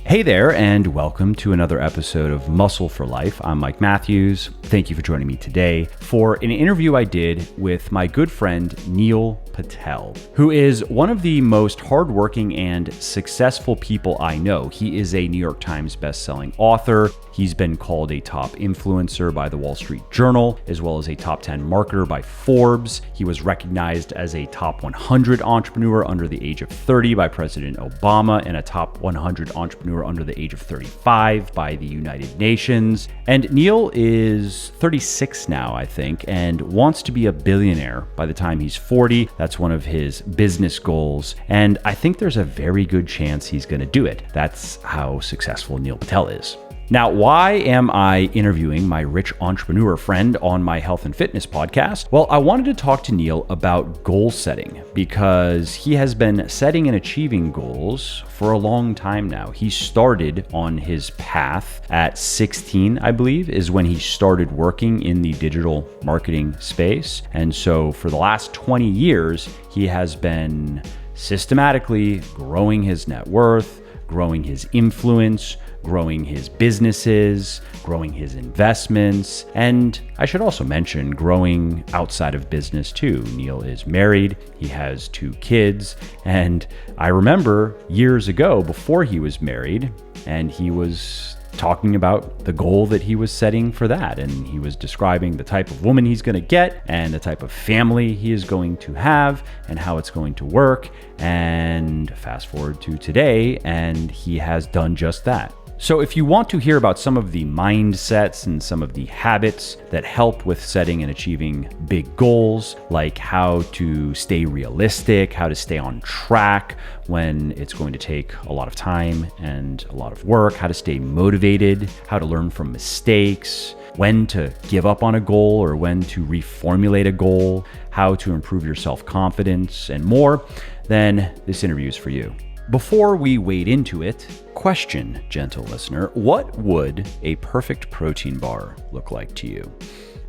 Hey there, and welcome to another episode of Muscle for Life. I'm Mike Matthews. Thank you for joining me today for an interview I did with my good friend Neil Patel, who is one of the most hardworking and successful people I know. He is a New York Times bestselling author. He's been called a top influencer by the Wall Street Journal, as well as a top 10 marketer by Forbes. He was recognized as a top 100 entrepreneur under the age of 30 by President Obama and a top 100 entrepreneur under the age of 35 by the United Nations. And Neil is 36 now, I think, and wants to be a billionaire by the time he's 40. That's one of his business goals. And I think there's a very good chance he's going to do it. That's how successful Neil Patel is. Now, why am I interviewing my rich entrepreneur friend on my health and fitness podcast? Well, I wanted to talk to Neil about goal setting because he has been setting and achieving goals for a long time now. He started on his path at 16, I believe, is when he started working in the digital marketing space. And so for the last 20 years, he has been systematically growing his net worth, growing his influence, growing his businesses, growing his investments, and I should also mention growing outside of business too. Neil is married, he has 2 kids, and I remember years ago before he was married, and he was talking about the goal that he was setting for that. And he was describing the type of woman he's going to get and the type of family he is going to have and how it's going to work. And fast forward to today, and he has done just that. So if you want to hear about some of the mindsets and some of the habits that help with setting and achieving big goals, like how to stay realistic, how to stay on track when it's going to take a lot of time and a lot of work, how to stay motivated, how to learn from mistakes, when to give up on a goal or when to reformulate a goal, how to improve your self-confidence, and more, then this interview is for you. Before we wade into it, question, gentle listener, what would a perfect protein bar look like to you?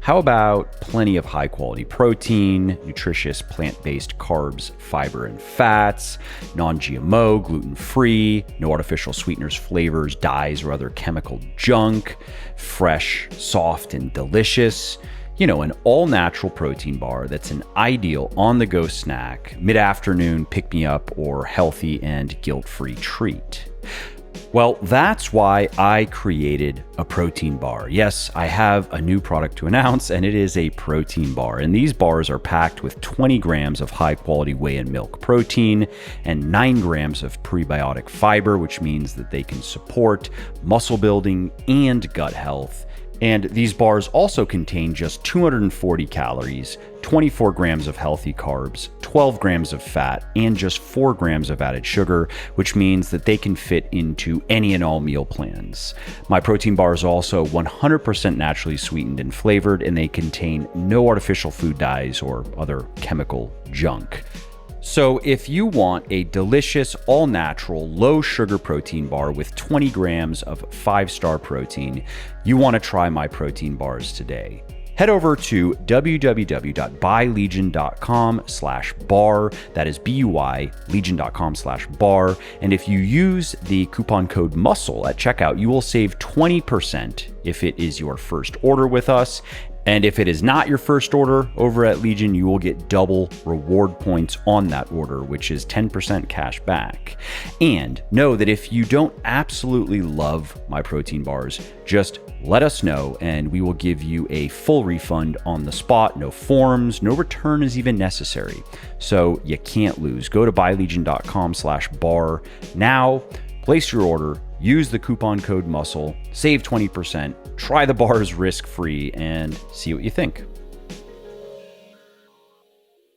How about plenty of high quality protein, nutritious plant-based carbs, fiber, and fats, non-GMO, gluten-free, no artificial sweeteners, flavors, dyes, or other chemical junk, fresh, soft, and delicious? You know, an all-natural protein bar that's an ideal on-the-go snack, mid-afternoon pick-me-up, or healthy and guilt-free treat. Well, that's why I created a protein bar. Yes, I have a new product to announce, and it is a protein bar. And these bars are packed with 20 grams of high-quality whey and milk protein and 9 grams of prebiotic fiber, which means that they can support muscle building and gut health. And these bars also contain just 240 calories, 24 grams of healthy carbs, 12 grams of fat, and just 4 grams of added sugar, which means that they can fit into any and all meal plans. My protein bars are also 100% naturally sweetened and flavored, and they contain no artificial food dyes or other chemical junk. So if you want a delicious, all-natural, low-sugar protein bar with 20 grams of 5-star protein, you want to try my protein bars today. Head over to www.buylegion.com/bar. That is BUY, legion.com/bar. And if you use the coupon code MUSCLE at checkout, you will save 20% if it is your first order with us. And if it is not your first order over at Legion, you will get double reward points on that order, which is 10% cash back. And know that if you don't absolutely love my protein bars, just let us know and we will give you a full refund on the spot. No forms, no return is even necessary. So you can't lose. Go to buylegion.com/bar now, place your order, use the coupon code MUSCLE, save 20%, try the bars risk-free, and see what you think.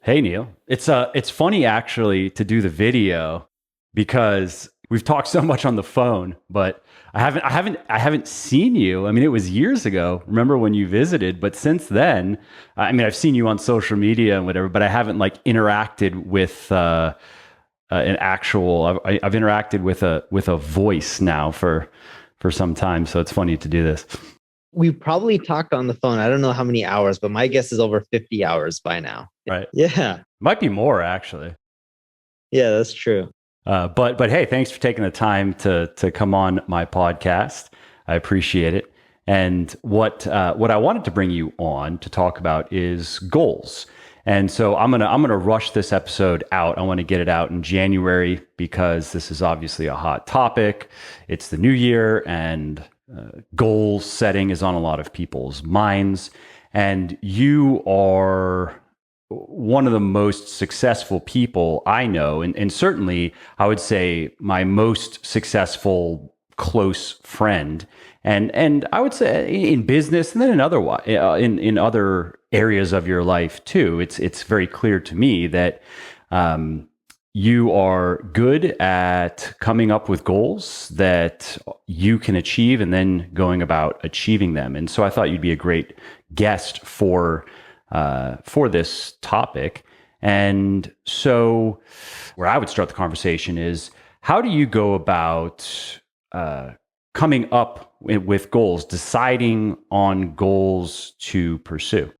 Hey, Neil. It's funny actually to do the video because we've talked so much on the phone, but I haven't seen you. I mean, it was years ago. Remember when you visited? But since then, I mean, I've seen you on social media and whatever, but I haven't like interacted with an actual. I've interacted with a voice now for some time. So it's funny to do this. We probably talked on the phone. I don't know how many hours, but my guess is over 50 hours by now. Right. Yeah. Might be more actually. Yeah, that's true. But hey, thanks for taking the time to come on my podcast. I appreciate it. And what I wanted to bring you on to talk about is goals. And so I'm gonna rush this episode out. I want to get it out in January because this is obviously a hot topic. It's the new year, and goal setting is on a lot of people's minds. And you are one of the most successful people I know, and certainly I would say my most successful close friend, and I would say in business, and then in other areas of your life too. It's very clear to me that you are good at coming up with goals that you can achieve, and then going about achieving them. And so I thought you'd be a great guest for this topic. And so where I would start the conversation is, how do you go about coming up with goals, deciding on goals to pursue?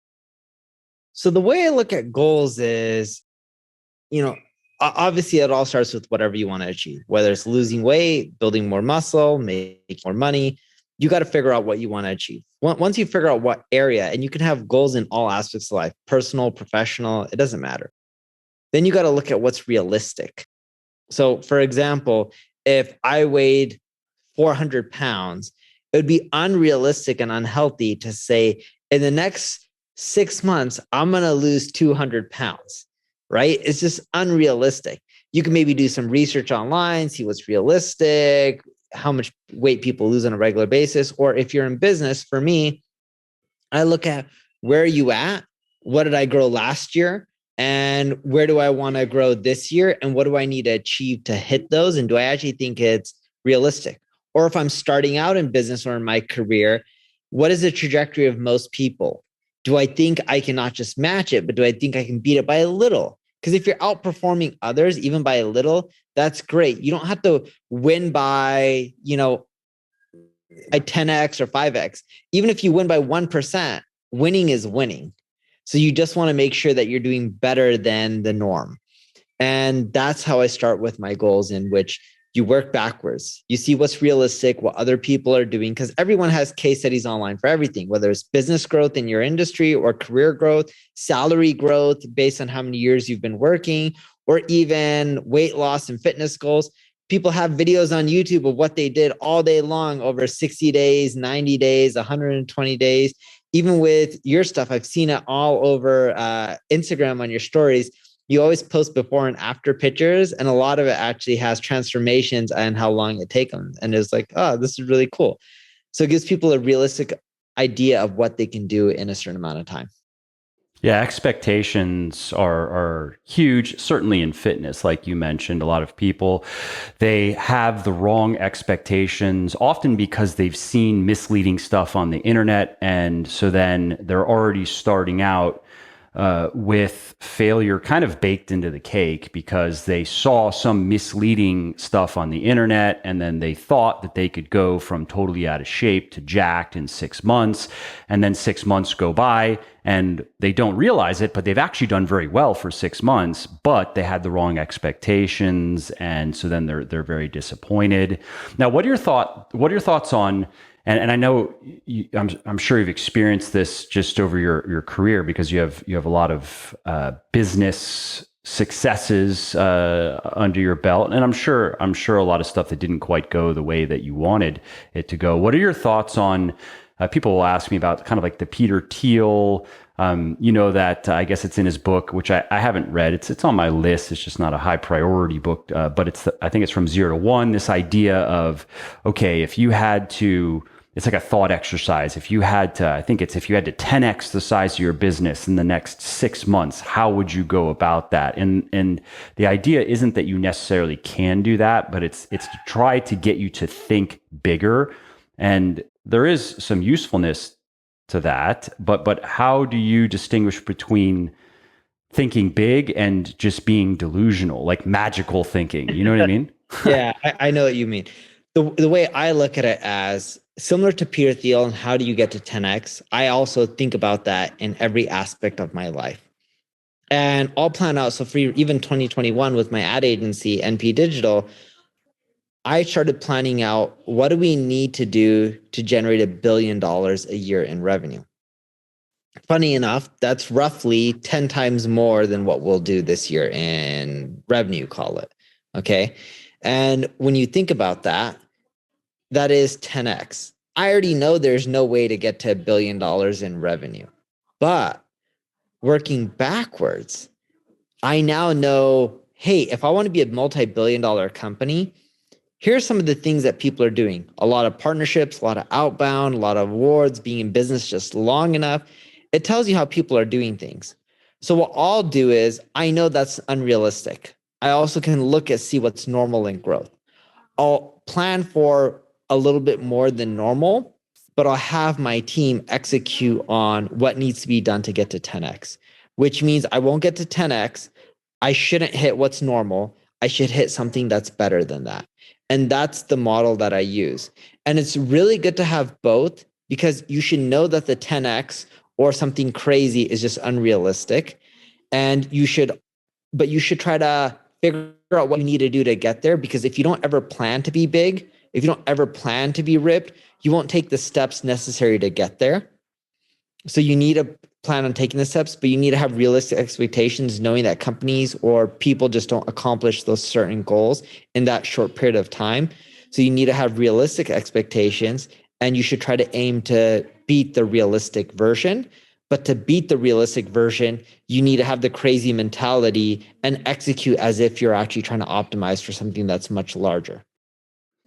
So the way I look at goals is, obviously it all starts with whatever you want to achieve, whether it's losing weight, building more muscle, making more money. You got to figure out what you want to achieve. Once you figure out what area, and you can have goals in all aspects of life, personal, professional, it doesn't matter. Then you got to look at what's realistic. So for example, if I weighed 400 pounds, it would be unrealistic and unhealthy to say in the next 6 months, I'm going to lose 200 pounds, right? It's just unrealistic. You can maybe do some research online, see what's realistic, how much weight people lose on a regular basis. Or if you're in business, for me, I look at where are you at? What did I grow last year? And where do I want to grow this year? And what do I need to achieve to hit those? And do I actually think it's realistic? Or if I'm starting out in business or in my career, what is the trajectory of most people? Do I think I can not just match it, but do I think I can beat it by a little? Because if you're outperforming others, even by a little, that's great. You don't have to win by, by 10x or 5x. Even if you win by 1%, winning is winning. So you just want to make sure that you're doing better than the norm. And that's how I start with my goals, in which you work backwards. You see what's realistic, what other people are doing, because everyone has case studies online for everything, whether it's business growth in your industry or career growth, salary growth based on how many years you've been working, or even weight loss and fitness goals. People have videos on YouTube of what they did all day long over 60 days, 90 days, 120 days. Even with your stuff, I've seen it all over Instagram on your stories. You always post before and after pictures, and a lot of it actually has transformations and how long it takes them. And it's like, oh, this is really cool. So it gives people a realistic idea of what they can do in a certain amount of time. Yeah, expectations are huge, certainly in fitness. Like you mentioned, a lot of people, they have the wrong expectations, often because they've seen misleading stuff on the internet. And so then they're already starting out with failure kind of baked into the cake, because they saw some misleading stuff on the internet, and then they thought that they could go from totally out of shape to jacked in 6 months. And then 6 months go by and they don't realize it, but they've actually done very well for 6 months, but they had the wrong expectations. And so then they're very disappointed. Now, what are your thoughts on, and I know I'm sure you've experienced this just over your career, because you have a lot of business successes under your belt, and I'm sure a lot of stuff that didn't quite go the way that you wanted it to go. What are your thoughts on? People will ask me about kind of like the Peter Thiel. That I guess it's in his book, which I haven't read. It's on my list. It's just not a high priority book, but I think it's From Zero to One. This idea of, okay, if you had to. It's like a thought exercise. If you had to 10x the size of your business in the next 6 months, how would you go about that? And the idea isn't that you necessarily can do that, but it's to try to get you to think bigger. And there is some usefulness to that, but how do you distinguish between thinking big and just being delusional, like magical thinking? You know what I mean? Yeah, I know what you mean. The way I look at it, as similar to Peter Thiel and how do you get to 10x, I also think about that in every aspect of my life. And I'll plan out. So for even 2021 with my ad agency, NP Digital, I started planning out what do we need to do to generate $1 billion a year in revenue. Funny enough, that's roughly 10 times more than what we'll do this year in revenue, call it. Okay. And when you think about that, that is 10x. I already know there's no way to get to $1 billion in revenue, but working backwards, I now know, hey, if I want to be a multi-billion dollar company, here's some of the things that people are doing. A lot of partnerships, a lot of outbound, a lot of awards, being in business just long enough. It tells you how people are doing things. So what I'll do is I know that's unrealistic. I also can look at see what's normal in growth. I'll plan for a little bit more than normal, but I'll have my team execute on what needs to be done to get to 10x, which means I won't get to 10x. I shouldn't hit what's normal. I should hit something that's better than that. And that's the model that I use. And it's really good to have both because you should know that the 10x or something crazy is just unrealistic. And you should try to figure out what you need to do to get there. Because if you don't ever plan to be big, if you don't ever plan to be ripped, you won't take the steps necessary to get there. So you need to plan on taking the steps, but you need to have realistic expectations, knowing that companies or people just don't accomplish those certain goals in that short period of time. So you need to have realistic expectations, and you should try to aim to beat the realistic version. But to beat the realistic version, you need to have the crazy mentality and execute as if you're actually trying to optimize for something that's much larger.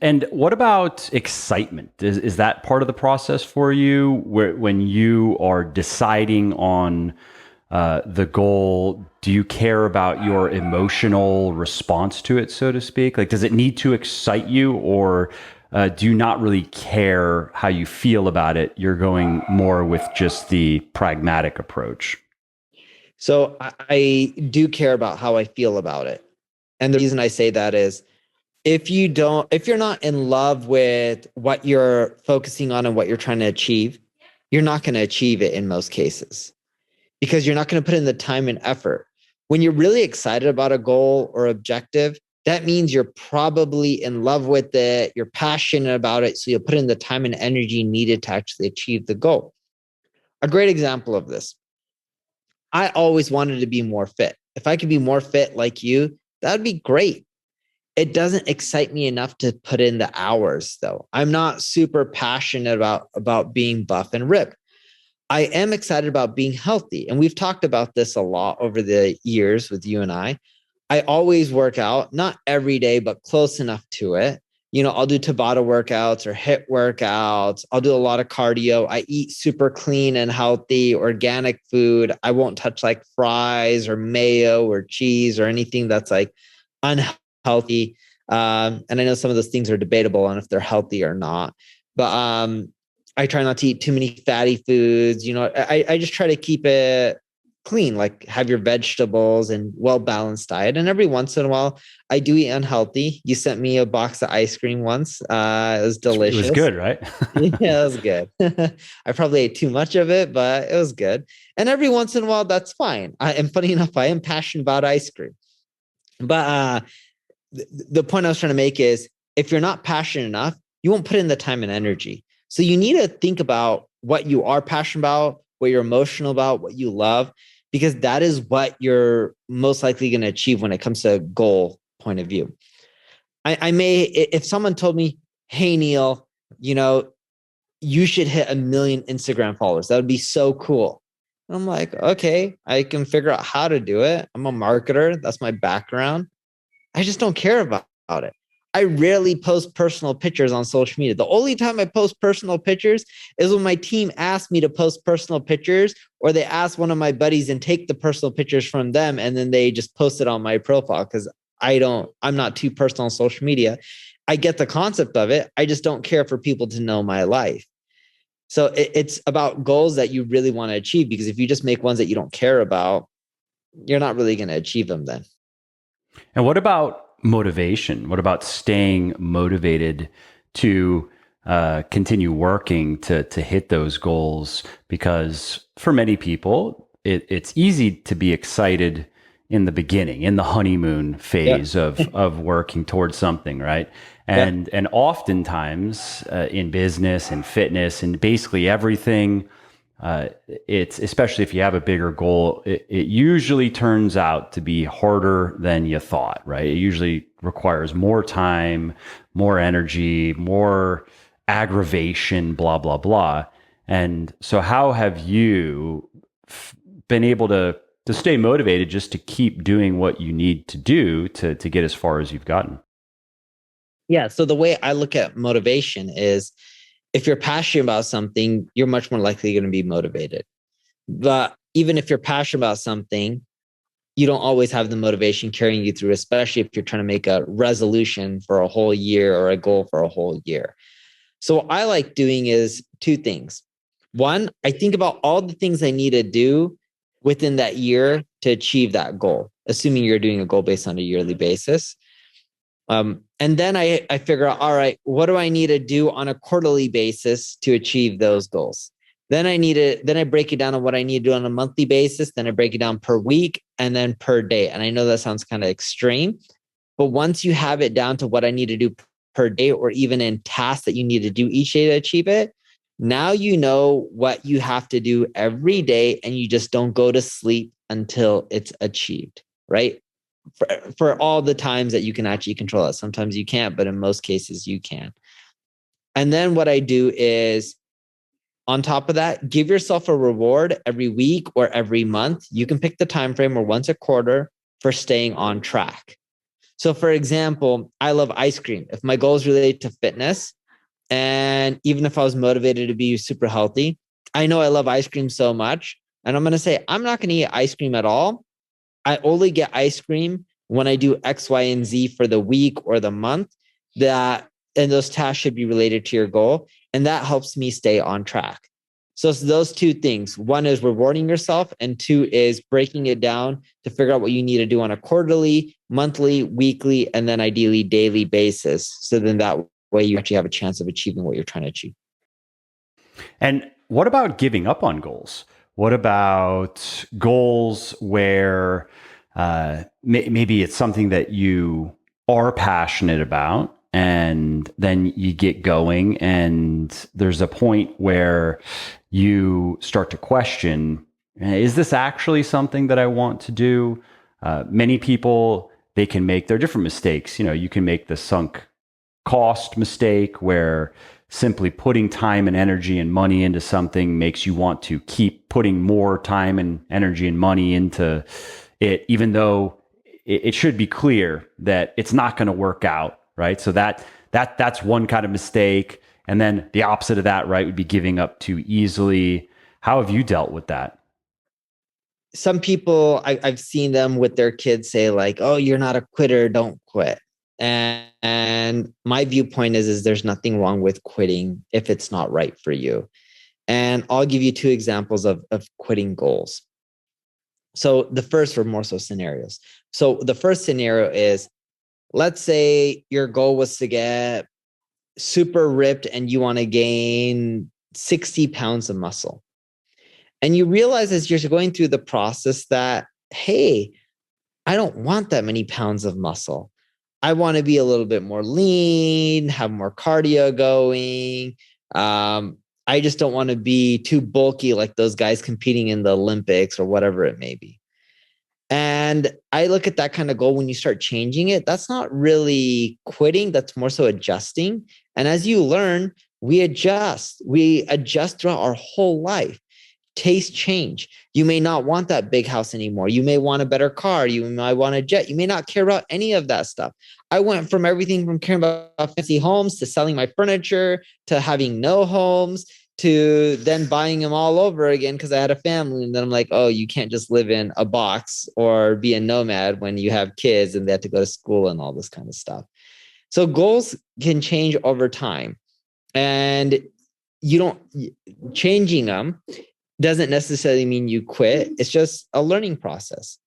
And what about excitement? Is that part of the process for you when you are deciding on the goal? Do you care about your emotional response to it, so to speak? Like, does it need to excite you, or do you not really care how you feel about it? You're going more with just the pragmatic approach. So I do care about how I feel about it. And the reason I say that is if you're not in love with what you're focusing on and what you're trying to achieve, you're not going to achieve it in most cases because you're not going to put in the time and effort. When you're really excited about a goal or objective, that means you're probably in love with it. You're passionate about it. So you'll put in the time and energy needed to actually achieve the goal. A great example of this. I always wanted to be more fit. If I could be more fit like you, that would be great. It doesn't excite me enough to put in the hours though. I'm not super passionate about being buff and ripped. I am excited about being healthy. And we've talked about this a lot over the years with you and I. I always work out, not every day, but close enough to it. You know, I'll do Tabata workouts or HIIT workouts. I'll do a lot of cardio. I eat super clean and healthy, organic food. I won't touch like fries or mayo or cheese or anything that's like unhealthy. And I know some of those things are debatable on if they're healthy or not. But I try not to eat too many fatty foods. You know, I just try to keep it clean, like have your vegetables and well-balanced diet. And every once in a while, I do eat unhealthy. You sent me a box of ice cream once. It was delicious. It was good, right? Yeah, it was good. I probably ate too much of it, but it was good. And every once in a while, that's fine. And funny enough, I am passionate about ice cream. But the point I was trying to make is if you're not passionate enough, you won't put in the time and energy. So you need to think about what you are passionate about, what you're emotional about, what you love, because that is what you're most likely going to achieve when it comes to a goal point of view. I may, if someone told me, hey, Neil, you know, you should hit 1 million Instagram followers. That would be so cool. And I'm like, okay, I can figure out how to do it. I'm a marketer. That's my background. I just don't care about it. I rarely post personal pictures on social media. The only time I post personal pictures is when my team asks me to post personal pictures, or they ask one of my buddies and take the personal pictures from them, and then they just post it on my profile because I'm not too personal on social media. I get the concept of it. I just don't care for people to know my life. So it's about goals that you really want to achieve, because if you just make ones that you don't care about, you're not really going to achieve them then. And what about motivation? What about staying motivated to continue working to hit those goals? Because for many people, it's easy to be excited in the beginning, in the honeymoon phase of working towards something, right? And oftentimes in business and fitness and basically everything, it's especially if you have a bigger goal, it usually turns out to be harder than you thought, right? It usually requires more time, more energy, more aggravation, blah, blah, blah. And so how have you been able to stay motivated just to keep doing what you need to do to get as far as you've gotten? Yeah. So the way I look at motivation is if you're passionate about something, you're much more likely going to be motivated. But even if you're passionate about something, you don't always have the motivation carrying you through, especially if you're trying to make a resolution for a whole year or a goal for a whole year. So what I like doing is two things. One, I think about all the things I need to do within that year to achieve that goal, assuming you're doing a goal based on a yearly basis. And then I figure out, all right, what do I need to do on a quarterly basis to achieve those goals? Then I break it down on what I need to do on a monthly basis. Then I break it down per week and then per day. And I know that sounds kind of extreme, but once you have it down to what I need to do per day, or even in tasks that you need to do each day to achieve it, now you know what you have to do every day and you just don't go to sleep until it's achieved, right? For all the times that you can actually control it. Sometimes you can't, but in most cases you can. And then what I do is, on top of that, give yourself a reward every week or every month. You can pick the time frame or once a quarter for staying on track. So for example, I love ice cream. If my goal is related to fitness, and even if I was motivated to be super healthy, I know I love ice cream so much. And I'm going to say, I'm not going to eat ice cream at all. I only get ice cream when I do X, Y, and Z for the week or the month, and those tasks should be related to your goal. And that helps me stay on track. So it's those two things. One is rewarding yourself, and two is breaking it down to figure out what you need to do on a quarterly, monthly, weekly, and then ideally daily basis. So then that way you actually have a chance of achieving what you're trying to achieve. And what about giving up on goals? What about goals where maybe it's something that you are passionate about, and then you get going, and there's a point where you start to question, is this actually something that I want to do? Many people, there are different mistakes. You can make the sunk cost mistake where simply putting time and energy and money into something makes you want to keep putting more time and energy and money into it, even though it should be clear that it's not going to work out, right? So that's one kind of mistake. And then the opposite of that, right, would be giving up too easily. How have you dealt with that? Some people, I've seen them with their kids say like, oh, you're not a quitter, don't quit. And my viewpoint is there's nothing wrong with quitting if it's not right for you. And I'll give you two examples of quitting goals. So the first are more so scenarios. So the first scenario is, let's say your goal was to get super ripped and you want to gain 60 pounds of muscle. And you realize as you're going through the process that, hey, I don't want that many pounds of muscle. I want to be a little bit more lean, have more cardio going. I just don't want to be too bulky like those guys competing in the Olympics or whatever it may be. And I look at that kind of goal, when you start changing it, that's not really quitting. That's more so adjusting. And as you learn, we adjust throughout our whole life. Taste change. You may not want that big house anymore. You may want a better car. You might want a jet. You may not care about any of that stuff. I went from everything from caring about fancy homes to selling my furniture to having no homes to then buying them all over again because I had a family. And then I'm like, oh, you can't just live in a box or be a nomad when you have kids and they have to go to school and all this kind of stuff. So goals can change over time, and changing them doesn't necessarily mean you quit. It's just a learning process.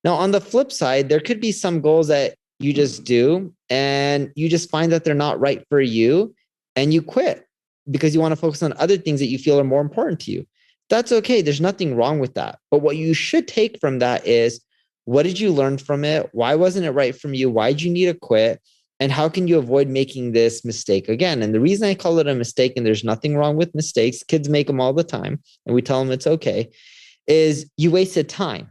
Now, on the flip side, there could be some goals that you just do and you just find that they're not right for you and you quit because you want to focus on other things that you feel are more important to you. That's okay. There's nothing wrong with that. But what you should take from that is, what did you learn from it? Why wasn't it right from you? Why did you need to quit? And how can you avoid making this mistake again? And the reason I call it a mistake, and there's nothing wrong with mistakes, kids make them all the time, and we tell them it's okay, is you wasted time.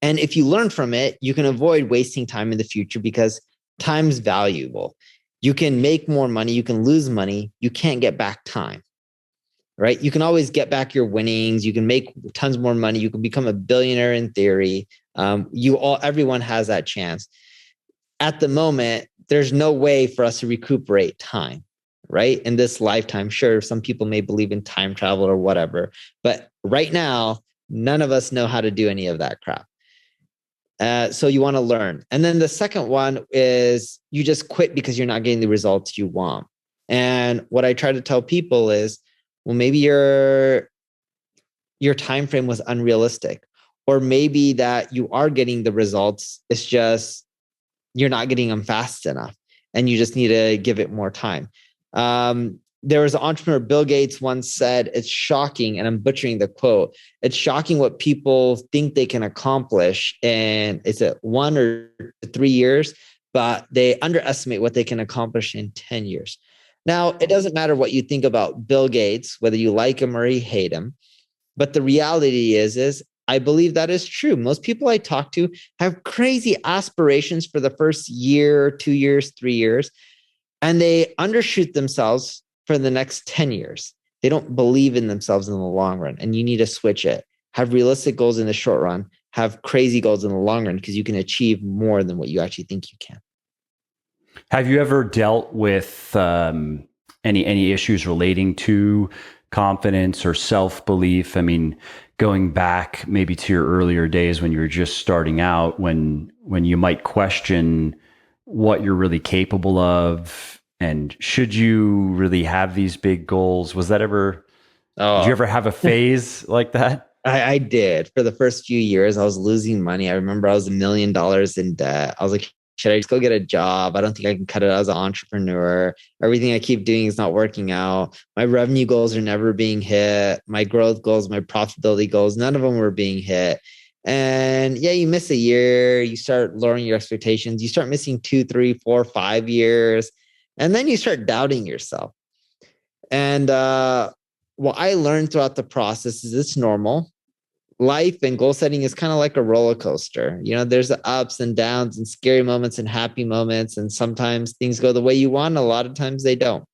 And if you learn from it, you can avoid wasting time in the future because time's valuable. You can make more money, you can lose money, you can't get back time, right? You can always get back your winnings, you can make tons more money, you can become a billionaire in theory. Everyone has that chance. At the moment, there's no way for us to recuperate time, right? In this lifetime, sure, some people may believe in time travel or whatever, but right now, none of us know how to do any of that crap. So you want to learn. And then the second one is you just quit because you're not getting the results you want. And what I try to tell people is, well, maybe your time frame was unrealistic, or maybe that you are getting the results. It's just you're not getting them fast enough, and you just need to give it more time. There was an entrepreneur, Bill Gates, once said, it's shocking, and I'm butchering the quote, it's shocking what people think they can accomplish in, is it 1 or 3 years, but they underestimate what they can accomplish in 10 years. Now, it doesn't matter what you think about Bill Gates, whether you like him or you hate him, but the reality is I believe that is true. Most people I talk to have crazy aspirations for the first year, 2 years, 3 years, and they undershoot themselves for the next 10 years. They don't believe in themselves in the long run, and you need to switch it. Have realistic goals in the short run, have crazy goals in the long run, because you can achieve more than what you actually think you can. Have you ever dealt with any issues relating to confidence or self-belief? I mean, going back maybe to your earlier days when you were just starting out, when you might question what you're really capable of, and should you really have these big goals? Was that ever, did you ever have a phase like that? I did. For the first few years, I was losing money. I remember I was $1 million in debt. I was like, should I just go get a job? I don't think I can cut it as an entrepreneur. Everything I keep doing is not working out. My revenue goals are never being hit. My growth goals, my profitability goals, none of them were being hit. And yeah, you miss a year, you start lowering your expectations. You start missing 2, 3, 4, 5 years. And then you start doubting yourself. And what I learned throughout the process is it's normal. Life and goal setting is kind of like a roller coaster. You know, there's the ups and downs and scary moments and happy moments. And sometimes things go the way you want. A lot of times they don't.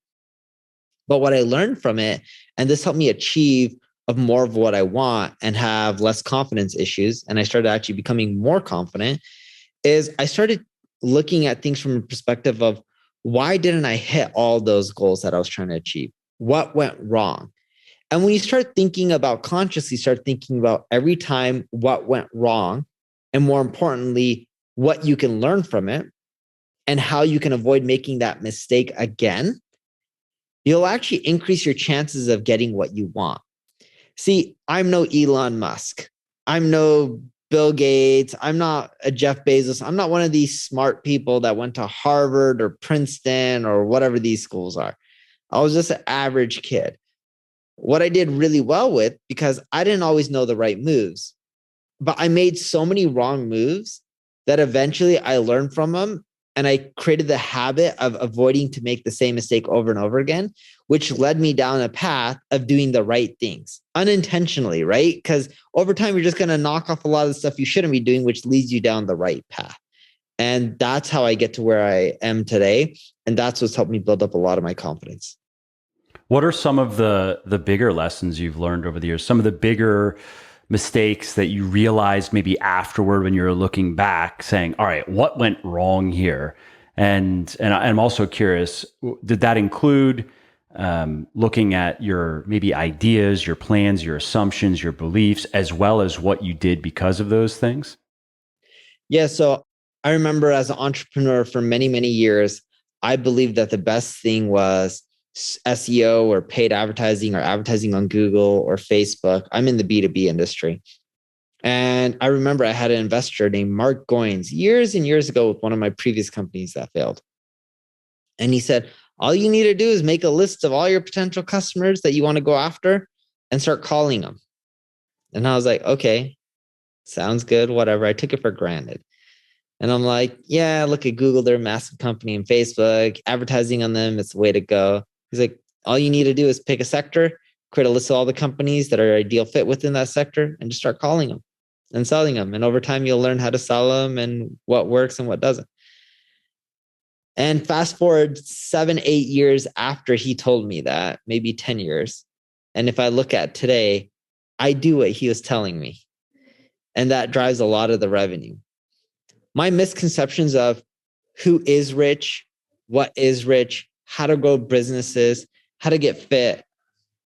But what I learned from it, and this helped me achieve more of what I want and have less confidence issues, and I started actually becoming more confident, is I started looking at things from a perspective of, why didn't I hit all those goals that I was trying to achieve? What went wrong? And when you start thinking about consciously, start thinking about every time what went wrong, and more importantly, what you can learn from it and how you can avoid making that mistake again, you'll actually increase your chances of getting what you want. See, I'm no Elon Musk. I'm no Bill Gates. I'm not a Jeff Bezos. I'm not one of these smart people that went to Harvard or Princeton or whatever these schools are. I was just an average kid. What I did really well with, because I didn't always know the right moves, but I made so many wrong moves that eventually I learned from them, and I created the habit of avoiding to make the same mistake over and over again, which led me down a path of doing the right things unintentionally, right? Because over time, you're just going to knock off a lot of the stuff you shouldn't be doing, which leads you down the right path. And that's how I get to where I am today. And that's what's helped me build up a lot of my confidence. What are some of the bigger lessons you've learned over the years? Some of the bigger mistakes that you realized maybe afterward when you're looking back, saying, "All right, what went wrong here?" And I'm also curious, did that include looking at your maybe ideas, your plans, your assumptions, your beliefs, as well as what you did because of those things? Yeah. So I remember as an entrepreneur for many, many years, I believed that the best thing was SEO or paid advertising or advertising on Google or Facebook. I'm in the B2B industry. And I remember I had an investor named Mark Goines years and years ago with one of my previous companies that failed. And he said, all you need to do is make a list of all your potential customers that you want to go after. and start calling them. And I was like, okay, sounds good, whatever. I took it for granted. And I'm like, yeah, look at Google, they're a massive company, and Facebook, advertising on them, it's the way to go. He's like, all you need to do is pick a sector, create a list of all the companies that are ideal fit within that sector, and just start calling them and selling them. And over time, you'll learn how to sell them and what works and what doesn't. And fast forward 7, 8 years after he told me that, maybe 10 years. And if I look at today, I do what he was telling me. And that drives a lot of the revenue. My misconceptions of who is rich, what is rich, how to grow businesses, how to get fit,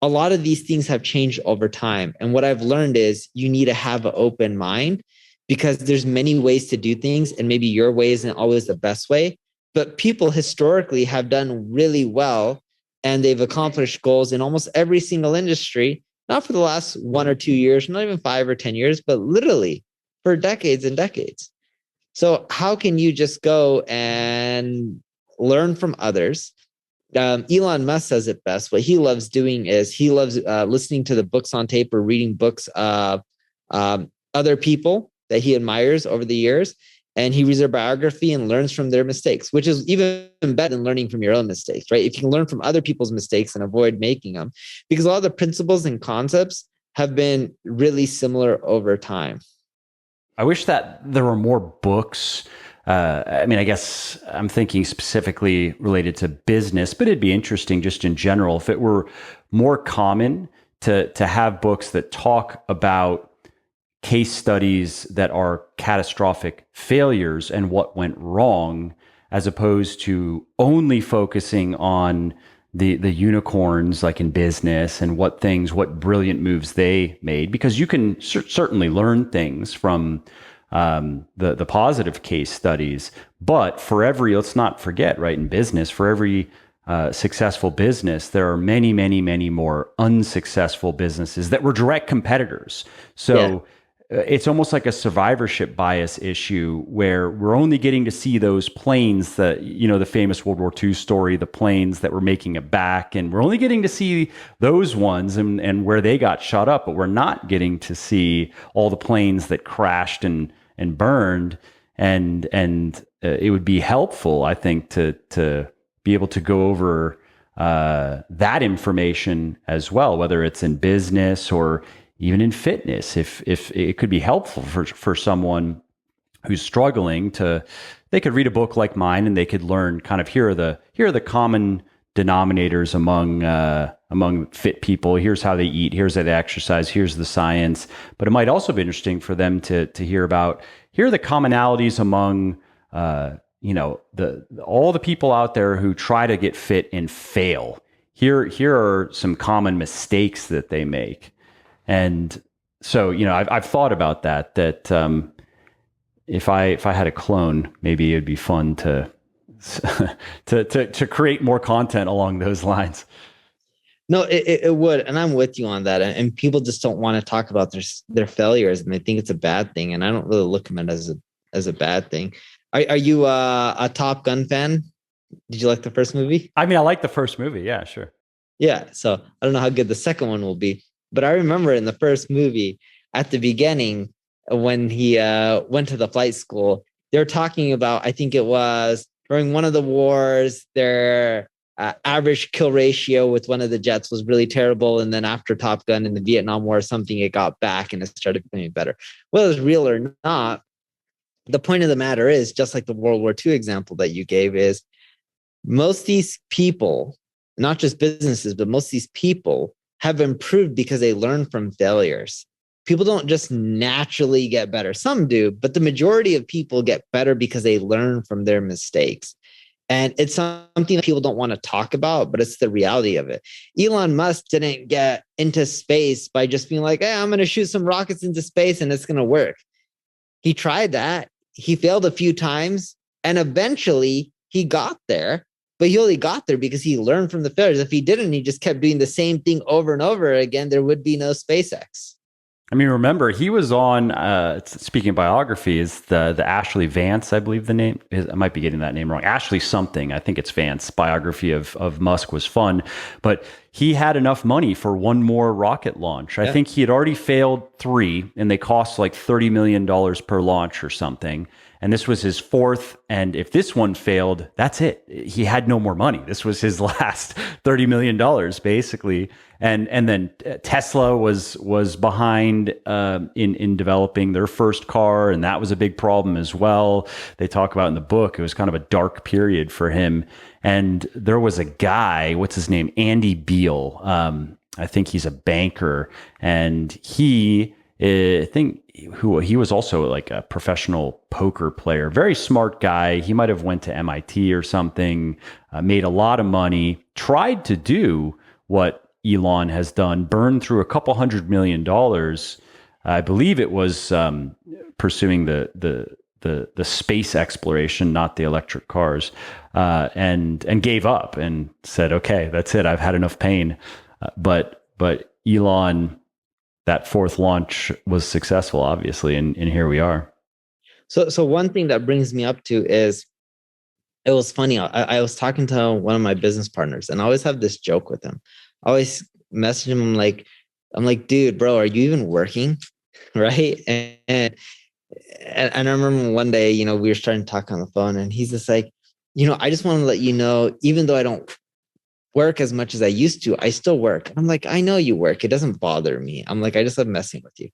a lot of these things have changed over time. And what I've learned is you need to have an open mind, because there's many ways to do things, and maybe your way isn't always the best way. But people historically have done really well, and they've accomplished goals in almost every single industry, not for the last 1 or 2 years, not even 5 or 10 years, but literally for decades and decades. So how can you just go and learn from others? Elon Musk says it best. What he loves doing is he loves listening to the books on tape or reading books of other people that he admires over the years. And he reads their biography and learns from their mistakes, which is even better than learning from your own mistakes, right? If you can learn from other people's mistakes and avoid making them, because a lot of the principles and concepts have been really similar over time. I wish that there were more books. I mean, I guess I'm thinking specifically related to business, but it'd be interesting just in general if it were more common to have books that talk about case studies that are catastrophic failures and what went wrong, as opposed to only focusing on the unicorns, like in business, and what brilliant moves they made, because you can certainly learn things from the positive case studies. But let's not forget, right, in business, for every successful business, there are many, many, many more unsuccessful businesses that were direct competitors. So it's almost like a survivorship bias issue, where we're only getting to see those planes that, the famous World War II story, the planes that were making it back, and we're only getting to see those ones and where they got shot up, but we're not getting to see all the planes that crashed and burned. And it would be helpful, I think, to be able to go over that information as well, whether it's in business or even in fitness. If it could be helpful for someone who's struggling, they could read a book like mine and they could learn kind of, here are the common denominators among fit people. Here's how they eat. Here's how they exercise. Here's the science. But it might also be interesting for them to hear about, here are the commonalities among all the people out there who try to get fit and fail. Here are some common mistakes that they make. And so, I've thought about that if I had a clone, maybe it'd be fun to create more content along those lines. No, it would. And I'm with you on that. And people just don't want to talk about their failures, and they think it's a bad thing. And I don't really look at it as a bad thing. Are you a Top Gun fan? Did you like the first movie? I mean, I like the first movie. Yeah, sure. Yeah. So I don't know how good the second one will be. But I remember in the first movie, at the beginning, when he went to the flight school, they were talking about, I think it was during one of the wars, their average kill ratio with one of the jets was really terrible. And then after Top Gun in the Vietnam War or something, it got back and it started becoming better. Whether it's real or not, the point of the matter is, just like the World War II example that you gave, is most of these people, not just businesses, but most of these people have improved because they learn from failures. People don't just naturally get better. Some do, but the majority of people get better because they learn from their mistakes. And it's something that people don't want to talk about, but it's the reality of it. Elon Musk didn't get into space by just being like, hey, I'm going to shoot some rockets into space and it's going to work. He tried that. He failed a few times and eventually he got there. But he only got there because he learned from the failures. If he didn't, he just kept doing the same thing over and over again, there would be no SpaceX. I mean, remember, he was on, speaking of biography, is the Ashley Vance, I believe the name is. I might be getting that name wrong. Ashley something. I think it's Vance. Biography of Musk was fun. But he had enough money for one more rocket launch. I think he had already failed 3, and they cost like $30 million per launch or something. And this was his 4th. And if this one failed, that's it. He had no more money. This was his last $30 million, basically. And then Tesla was behind in developing their first car, and that was a big problem as well. They talk about in the book, it was kind of a dark period for him. And there was a guy, what's his name? Andy Beal. I think he's a banker, and he was also like a professional poker player, very smart guy. He might have went to MIT or something, made a lot of money, tried to do what Elon has done, burned through a couple $100 million. I believe it was pursuing the space exploration, not the electric cars, and gave up and said, "Okay, that's it. I've had enough pain." But Elon, that 4th launch was successful, obviously, and here we are. So one thing that brings me up to is, it was funny. I was talking to one of my business partners, and I always have this joke with him. I always message him. I'm like, dude, bro, are you even working? Right. And I remember one day, we were starting to talk on the phone, and he's just like, I just want to let you know, even though I don't work as much as I used to, I still work. I'm like, I know you work. It doesn't bother me. I'm like, I just love messing with you.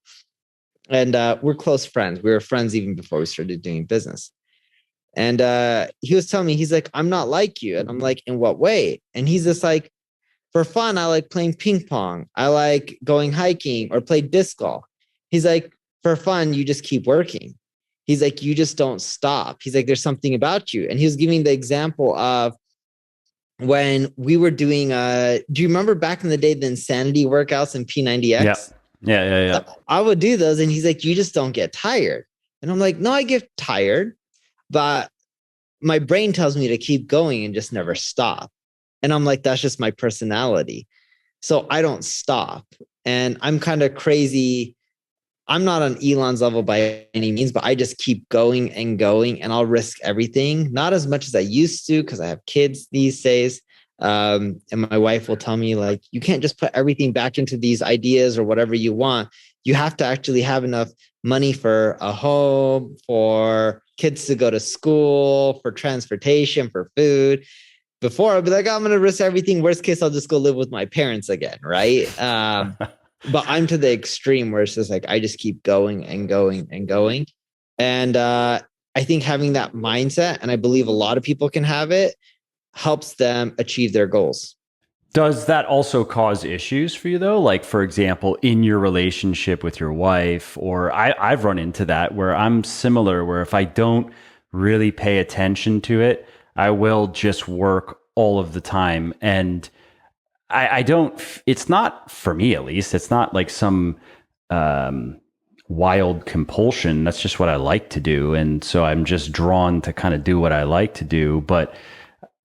And we're close friends. We were friends even before we started doing business. And he was telling me, he's like, I'm not like you. And I'm like, in what way? And he's just like, for fun, I like playing ping pong. I like going hiking or play disc golf. He's like, for fun, you just keep working. He's like, you just don't stop. He's like, there's something about you. And he was giving the example of when we were doing, do you remember back in the day, the insanity workouts in P90X? Yeah. I would do those. And he's like, you just don't get tired. And I'm like, no, I get tired, but my brain tells me to keep going and just never stop. And I'm like, that's just my personality. So I don't stop. And I'm kind of crazy. I'm not on Elon's level by any means, but I just keep going and going, and I'll risk everything. Not as much as I used to, because I have kids these days. And my wife will tell me, like, you can't just put everything back into these ideas or whatever you want. You have to actually have enough money for a home, for kids to go to school, for transportation, for food. Before I'd be like, I'm going to risk everything. Worst case, I'll just go live with my parents again. Right. But I'm to the extreme where it's just like, I just keep going and going and going. And I think having that mindset, and I believe a lot of people can have it, helps them achieve their goals. Does that also cause issues for you though? Like, for example, in your relationship with your wife, or I've run into that where I'm similar, where if I don't really pay attention to it, I will just work all of the time. And I don't, it's not, for me at least, it's not like some wild compulsion. That's just what I like to do. And so I'm just drawn to kind of do what I like to do. But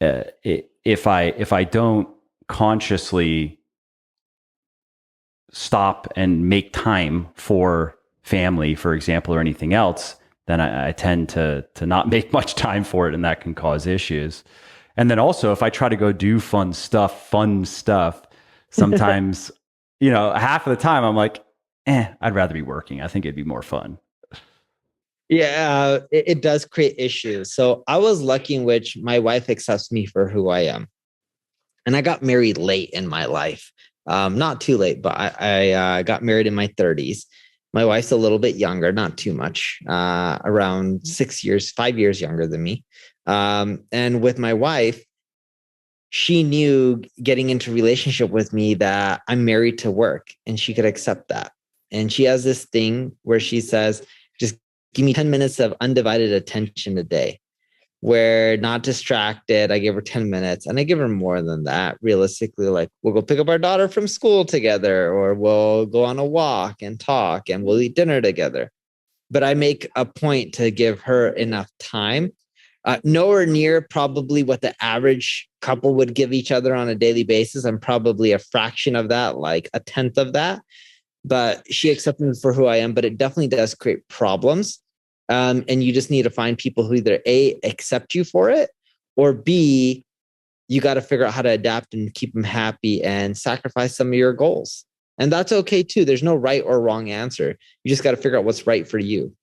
if I don't consciously stop and make time for family, for example, or anything else, then I tend to not make much time for it, and that can cause issues. And then also, if I try to go do fun stuff, sometimes, half of the time I'm like, I'd rather be working. I think it'd be more fun. Yeah, it does create issues. So I was lucky in which my wife accepts me for who I am. And I got married late in my life. Not too late, but I got married in my 30s. My wife's a little bit younger, not too much, around 5 years younger than me. And with my wife, she knew getting into a relationship with me that I'm married to work, and she could accept that. And she has this thing where she says, just give me 10 minutes of undivided attention a day. We're not distracted. I give her 10 minutes, and I give her more than that. Realistically, like, we'll go pick up our daughter from school together, or we'll go on a walk and talk, and we'll eat dinner together. But I make a point to give her enough time. Nowhere near probably what the average couple would give each other on a daily basis. I'm probably a fraction of that, like a tenth of that. But she accepted me for who I am, but it definitely does create problems. And you just need to find people who either A, accept you for it, or B, you got to figure out how to adapt and keep them happy and sacrifice some of your goals. And that's okay too. There's no right or wrong answer. You just got to figure out what's right for you.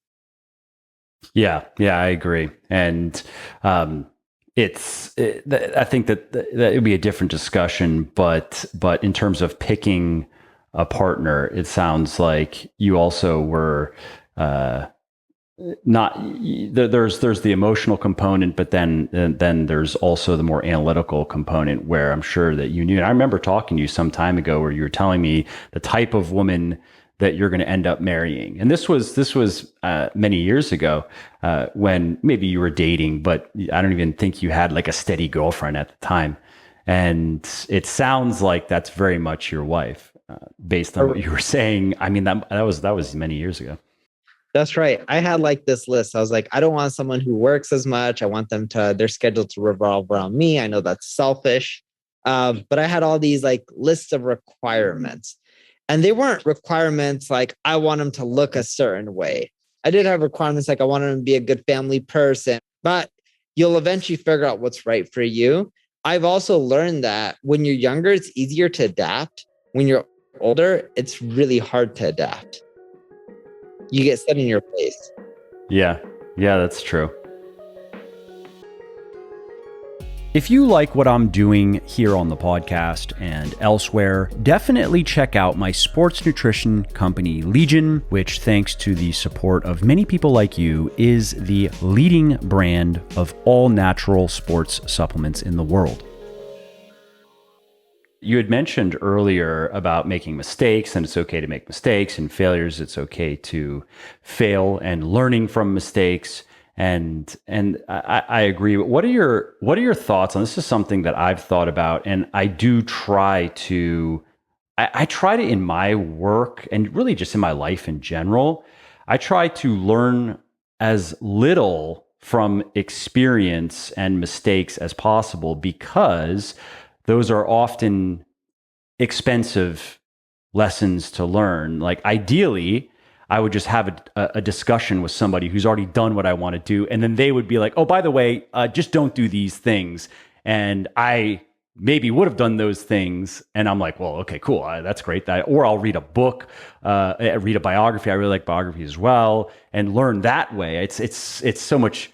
Yeah, I agree. And I think that it would be a different discussion, but in terms of picking a partner, it sounds like you also were not there's the emotional component, but then there's also the more analytical component where I'm sure that you knew. And I remember talking to you some time ago where you were telling me the type of woman that you're going to end up marrying. And this was many years ago when maybe you were dating, but I don't even think you had like a steady girlfriend at the time. And it sounds like that's very much your wife, based on what you were saying. I mean, that was many years ago. That's right. I had like this list. I was like, I don't want someone who works as much. I want their schedule to revolve around me. I know that's selfish. But I had all these like lists of requirements. And they weren't requirements like I want them to look a certain way. I did have requirements like I wanted them to be a good family person, but you'll eventually figure out what's right for you. I've also learned that when you're younger, it's easier to adapt. When you're older, it's really hard to adapt. You get set in your place. Yeah, that's true. If you like what I'm doing here on the podcast and elsewhere, definitely check out my sports nutrition company, Legion, which, thanks to the support of many people like you, is the leading brand of all natural sports supplements in the world. You had mentioned earlier about making mistakes, and it's okay to make mistakes, and failures, it's okay to fail, and learning from mistakes. And I agree. What are your thoughts on this? Is something that I've thought about, and I do try to, I try to, in my work and really just in my life in general, I try to learn as little from experience and mistakes as possible, because those are often expensive lessons to learn. Like ideally, I would just have a discussion with somebody who's already done what I want to do. And then they would be like, oh, by the way, just don't do these things. And I maybe would have done those things. And I'm like, well, okay, cool. That's great. Or I'll read a book, read a biography. I really like biography as well, and learn that way. It's so much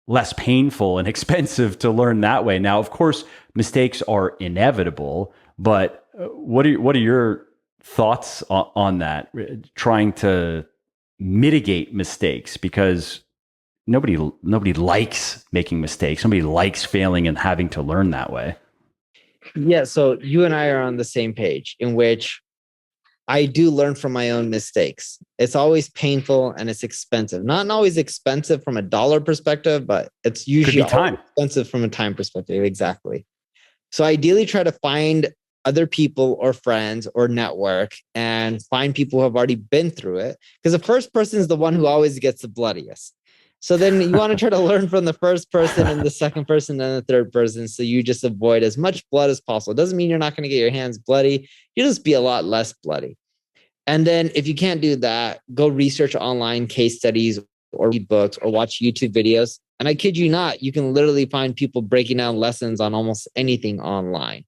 less painful and expensive to learn that way. Now, of course, mistakes are inevitable, but what are your thoughts on that? Trying to mitigate mistakes, because nobody likes making mistakes. Nobody likes failing and having to learn that way. Yeah. So you and I are on the same page in which I do learn from my own mistakes. It's always painful and it's expensive. Not always expensive from a dollar perspective, but it's usually expensive from a time perspective. Exactly. So ideally try to find other people or friends or network and find people who have already been through it. Because the first person is the one who always gets the bloodiest. So then you want to try to learn from the first person and the second person and the third person. So you just avoid as much blood as possible. It doesn't mean you're not going to get your hands bloody. You just be a lot less bloody. And then if you can't do that, go research online case studies or read books or watch YouTube videos. And I kid you not, you can literally find people breaking down lessons on almost anything online.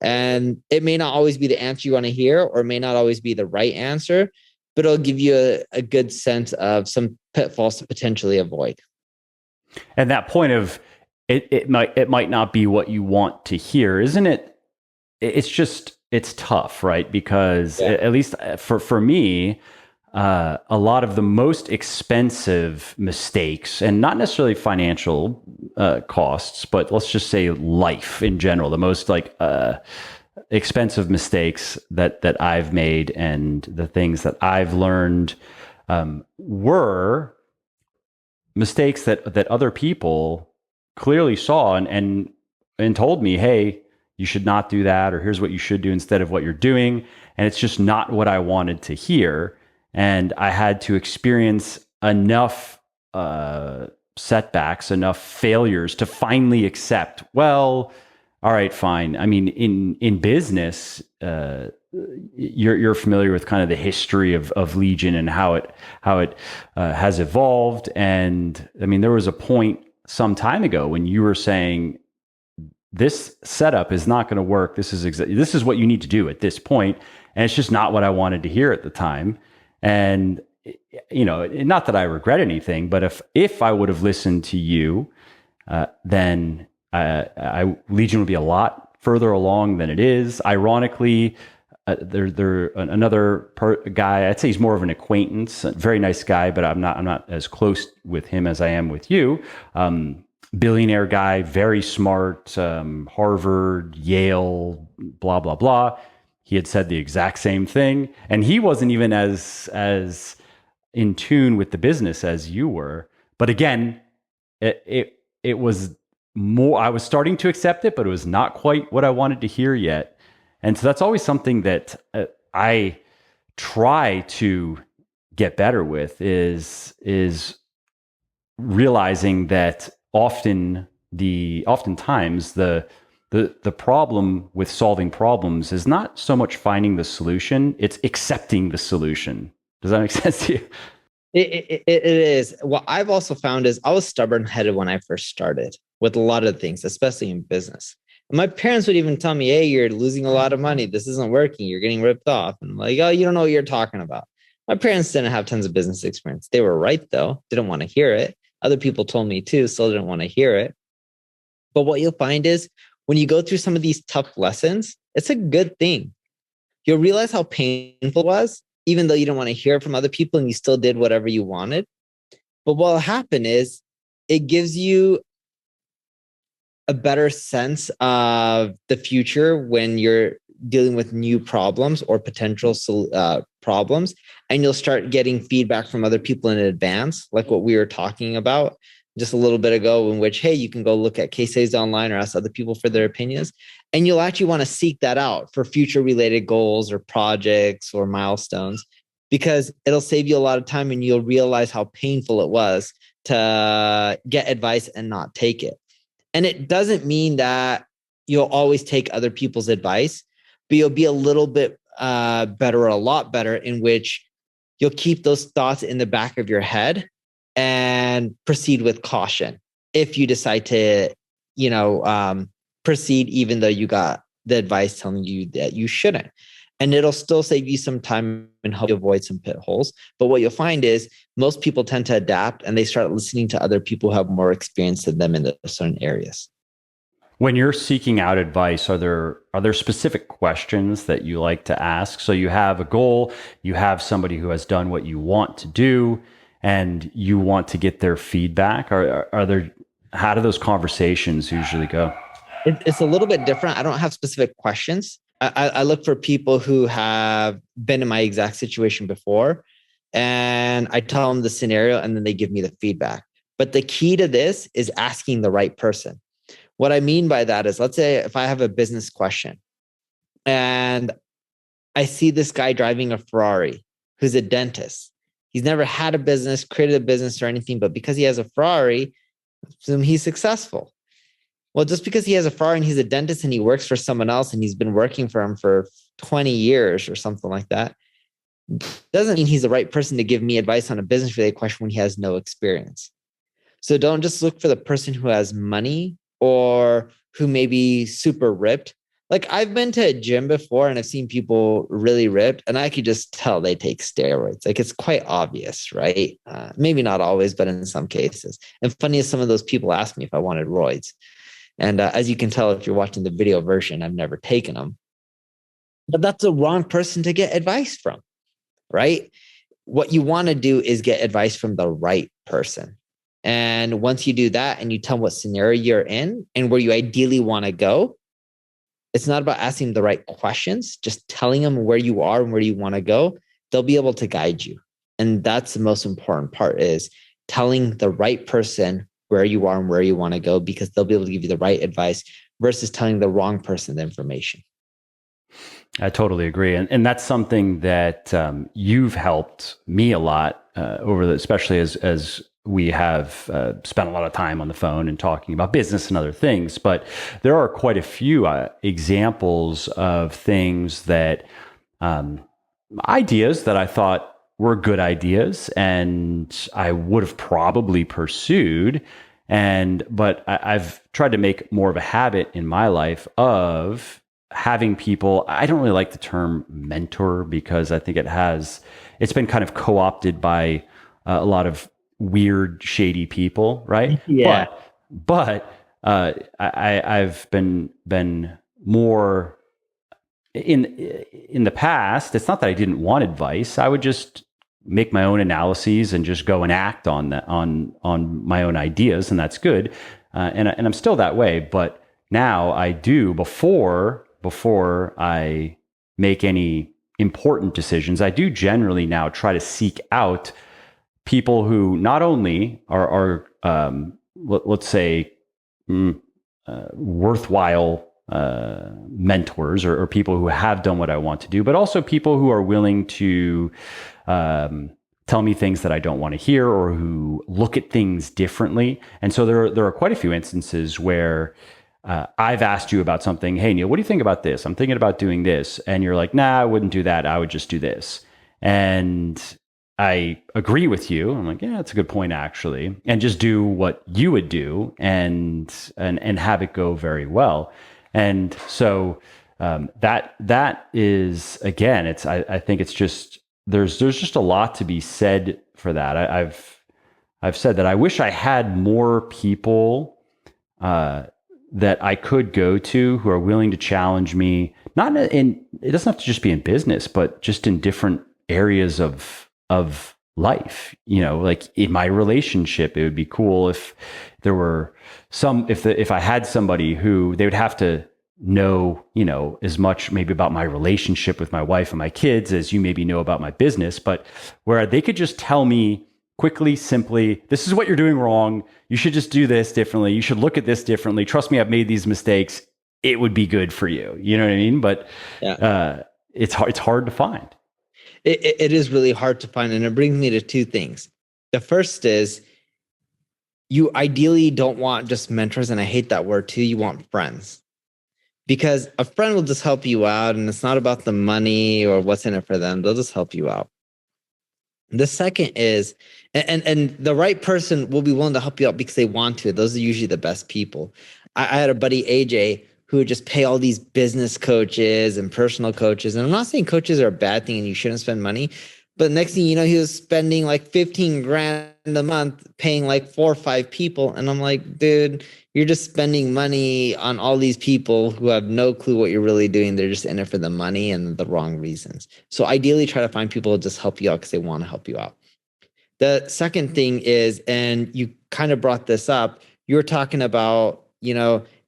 And it may not always be the answer you want to hear, or it may not always be the right answer, but it'll give you a good sense of some pitfalls to potentially avoid. And that point of it might not be what you want to hear, isn't it? It's tough, right? Because at least for me, a lot of the most expensive mistakes, and not necessarily financial costs, but let's just say life in general, the most expensive mistakes that I've made and the things that I've learned were mistakes that other people clearly saw and told me, hey, you should not do that, or here's what you should do instead of what you're doing. And it's just not what I wanted to hear. And I had to experience enough setbacks, enough failures to finally accept, well, all right, fine. I mean, in business, you're familiar with kind of the history of Legion and how it has evolved. And I mean, there was a point some time ago when you were saying this setup is not going to work. This is what you need to do at this point. And it's just not what I wanted to hear at the time. And, not that I regret anything, but if I would have listened to you, then Legion would be a lot further along than it is. Ironically, another guy. I'd say he's more of an acquaintance, a very nice guy, but I'm not as close with him as I am with you. Billionaire guy, very smart, Harvard, Yale, blah blah blah. He had said the exact same thing, and he wasn't even as in tune with the business as you were. But again, it was more. I was starting to accept it, but it was not quite what I wanted to hear yet. And so that's always something that I try to get better with is realizing that oftentimes the problem with solving problems is not so much finding the solution, it's accepting the solution. Does that make sense to you? It is. What I've also found is I was stubborn headed when I first started with a lot of things, especially in business. And my parents would even tell me, hey, you're losing a lot of money. This isn't working. You're getting ripped off. And I'm like, oh, you don't know what you're talking about. My parents didn't have tons of business experience. They were right, though. Didn't want to hear it. Other people told me too, still didn't want to hear it. But what you'll find is when you go through some of these tough lessons, it's a good thing. You'll realize how painful it was, even though you didn't want to hear it from other people and you still did whatever you wanted. But what will happen is it gives you a better sense of the future when you're dealing with new problems or potential problems. And you'll start getting feedback from other people in advance, like what we were talking about just a little bit ago, in which, hey, you can go look at case studies online or ask other people for their opinions. And you'll actually want to seek that out for future related goals or projects or milestones, because it'll save you a lot of time and you'll realize how painful it was to get advice and not take it. And it doesn't mean that you'll always take other people's advice, but you'll be a little bit better, or a lot better, in which you'll keep those thoughts in the back of your head and proceed with caution if you decide to, proceed, even though you got the advice telling you that you shouldn't. And it'll still save you some time and help you avoid some pitfalls. But what you'll find is most people tend to adapt and they start listening to other people who have more experience than them in certain areas. When you're seeking out advice, are there specific questions that you like to ask? So you have a goal, you have somebody who has done what you want to do, and you want to get their feedback. How do those conversations usually go? It's a little bit different. I don't have specific questions. I look for people who have been in my exact situation before, and I tell them the scenario and then they give me the feedback. But the key to this is asking the right person. What I mean by that is, let's say if I have a business question and I see this guy driving a Ferrari who's a dentist. He's never had a business, created a business or anything, but because he has a Ferrari, assume he's successful. Well, just because he has a Ferrari and he's a dentist and he works for someone else and he's been working for him for 20 years or something like that, doesn't mean he's the right person to give me advice on a business related question when he has no experience. So don't just look for the person who has money or who may be super ripped. Like I've been to a gym before and I've seen people really ripped and I could just tell they take steroids. Like it's quite obvious, right? Maybe not always, but in some cases. And funny is some of those people asked me if I wanted roids. And as you can tell, if you're watching the video version, I've never taken them. But that's the wrong person to get advice from, right? What you want to do is get advice from the right person. And once you do that and you tell them what scenario you're in and where you ideally want to go, it's not about asking the right questions, just telling them where you are and where you want to go. They'll be able to guide you. And that's the most important part, is telling the right person where you are and where you want to go, because they'll be able to give you the right advice versus telling the wrong person the information. I totally agree. And that's something that you've helped me a lot especially as we have spent a lot of time on the phone and talking about business and other things. But there are quite a few examples of things that ideas that I thought were good ideas and I would have probably pursued. But I've tried to make more of a habit in my life of having people. I don't really like the term mentor because I think it's been kind of co-opted by a lot of weird, shady people, right? Yeah. I've been more in the past. It's not that I didn't want advice. I would just make my own analyses and just go and act on that on my own ideas, and that's good. And I'm still that way, but now I do before I make any important decisions. I do generally now try to seek out people who not only are let's say worthwhile mentors or people who have done what I want to do, but also people who are willing to tell me things that I don't want to hear or who look at things differently. And so there are quite a few instances where I've asked you about something. Hey, Neil, what do you think about this? I'm thinking about doing this. And you're like, nah, I wouldn't do that. I would just do this. And I agree with you. I'm like, yeah, that's a good point, actually. And just do what you would do and have it go very well. And so that is, again, I think it's just there's just a lot to be said for that. I've said that I wish I had more people that I could go to who are willing to challenge me. Not in it doesn't have to just be in business, but just in different areas of life. Like in my relationship, it would be cool if there were if I had somebody who they would have to know, as much maybe about my relationship with my wife and my kids as you maybe know about my business, but where they could just tell me quickly, simply, this is what you're doing wrong. You should just do this differently. You should look at this differently. Trust me, I've made these mistakes. It would be good for you. You know what I mean? But it's hard to find. It is really hard to find. And it brings me to two things. The first is you ideally don't want just mentors. And I hate that word too. You want friends, because a friend will just help you out. And it's not about the money or what's in it for them. They'll just help you out. The second is, and the right person will be willing to help you out because they want to. Those are usually the best people. I had a buddy, AJ, who would just pay all these business coaches and personal coaches. And I'm not saying coaches are a bad thing and you shouldn't spend money, but next thing you know, he was spending like 15 grand a month paying like 4 or 5 people. And I'm like, dude, you're just spending money on all these people who have no clue what you're really doing. They're just in it for the money and the wrong reasons. So ideally try to find people who just help you out because they want to help you out. The second thing is, and you kind of brought this up, you were talking about,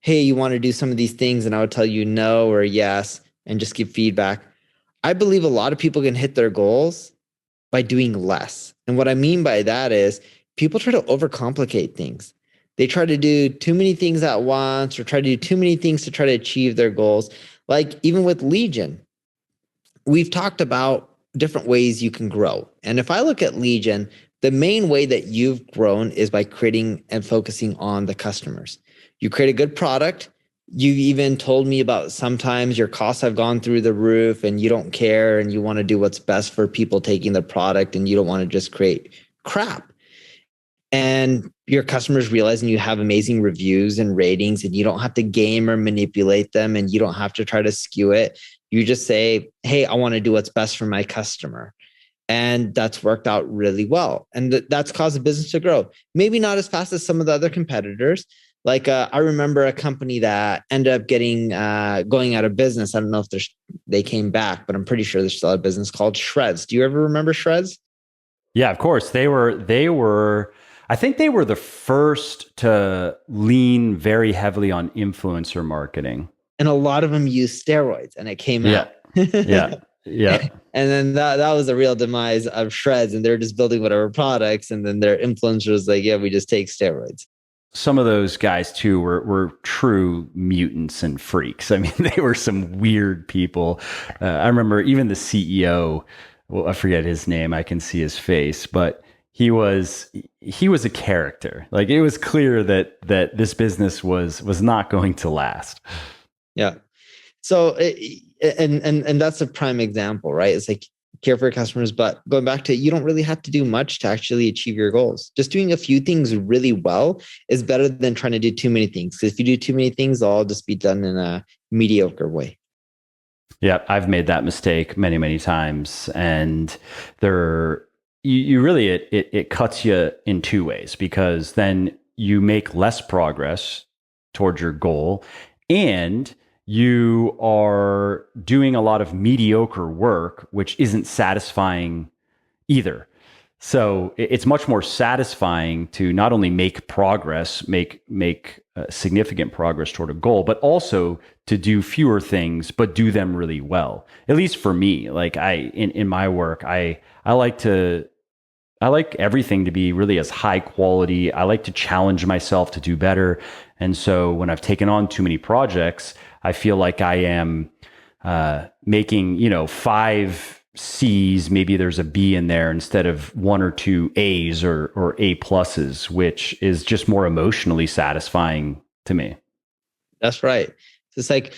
hey, you want to do some of these things, and I would tell you no or yes, and just give feedback. I believe a lot of people can hit their goals by doing less. And what I mean by that is people try to overcomplicate things. They try to do too many things at once or try to do too many things to try to achieve their goals. Like even with Legion, we've talked about different ways you can grow. And if I look at Legion, the main way that you've grown is by creating and focusing on the customers. You create a good product. You even told me about sometimes your costs have gone through the roof and you don't care and you want to do what's best for people taking the product and you don't want to just create crap. And your customers realize and you have amazing reviews and ratings and you don't have to game or manipulate them and you don't have to try to skew it. You just say, hey, I want to do what's best for my customer. And that's worked out really well. And that's caused the business to grow. Maybe not as fast as some of the other competitors. Like I remember a company that ended up going out of business. I don't know if they came back, but I'm pretty sure they're still out of business, called Shreds. Do you ever remember Shreds? Yeah, of course. They were, I think they were the first to lean very heavily on influencer marketing. And a lot of them used steroids and it came out. Yeah. And then that was the real demise of Shreds. And they're just building whatever products. And then their influencers like, yeah, we just take steroids. Some of those guys too were true mutants and freaks. I mean, they were some weird people. I remember even the CEO, well, I forget his name. I can see his face, but he was a character. Like it was clear that this business was not going to last. Yeah. So, and that's a prime example, right? It's like care for your customers. But going back to it, you don't really have to do much to actually achieve your goals. Just doing a few things really well is better than trying to do too many things. Because if you do too many things, they'll all just be done in a mediocre way. Yeah, I've made that mistake many, many times. And you really, it cuts you in two ways, because then you make less progress towards your goal, and you are doing a lot of mediocre work, which isn't satisfying either. So it's much more satisfying to not only make progress, make significant progress toward a goal, but also to do fewer things, but do them really well. At least for me, like in my work, I like everything to be really as high quality. I like to challenge myself to do better. And so when I've taken on too many projects, I feel like I am making, 5 C's, maybe there's a B in there instead of 1 or 2 A's or A pluses, which is just more emotionally satisfying to me. That's right. It's like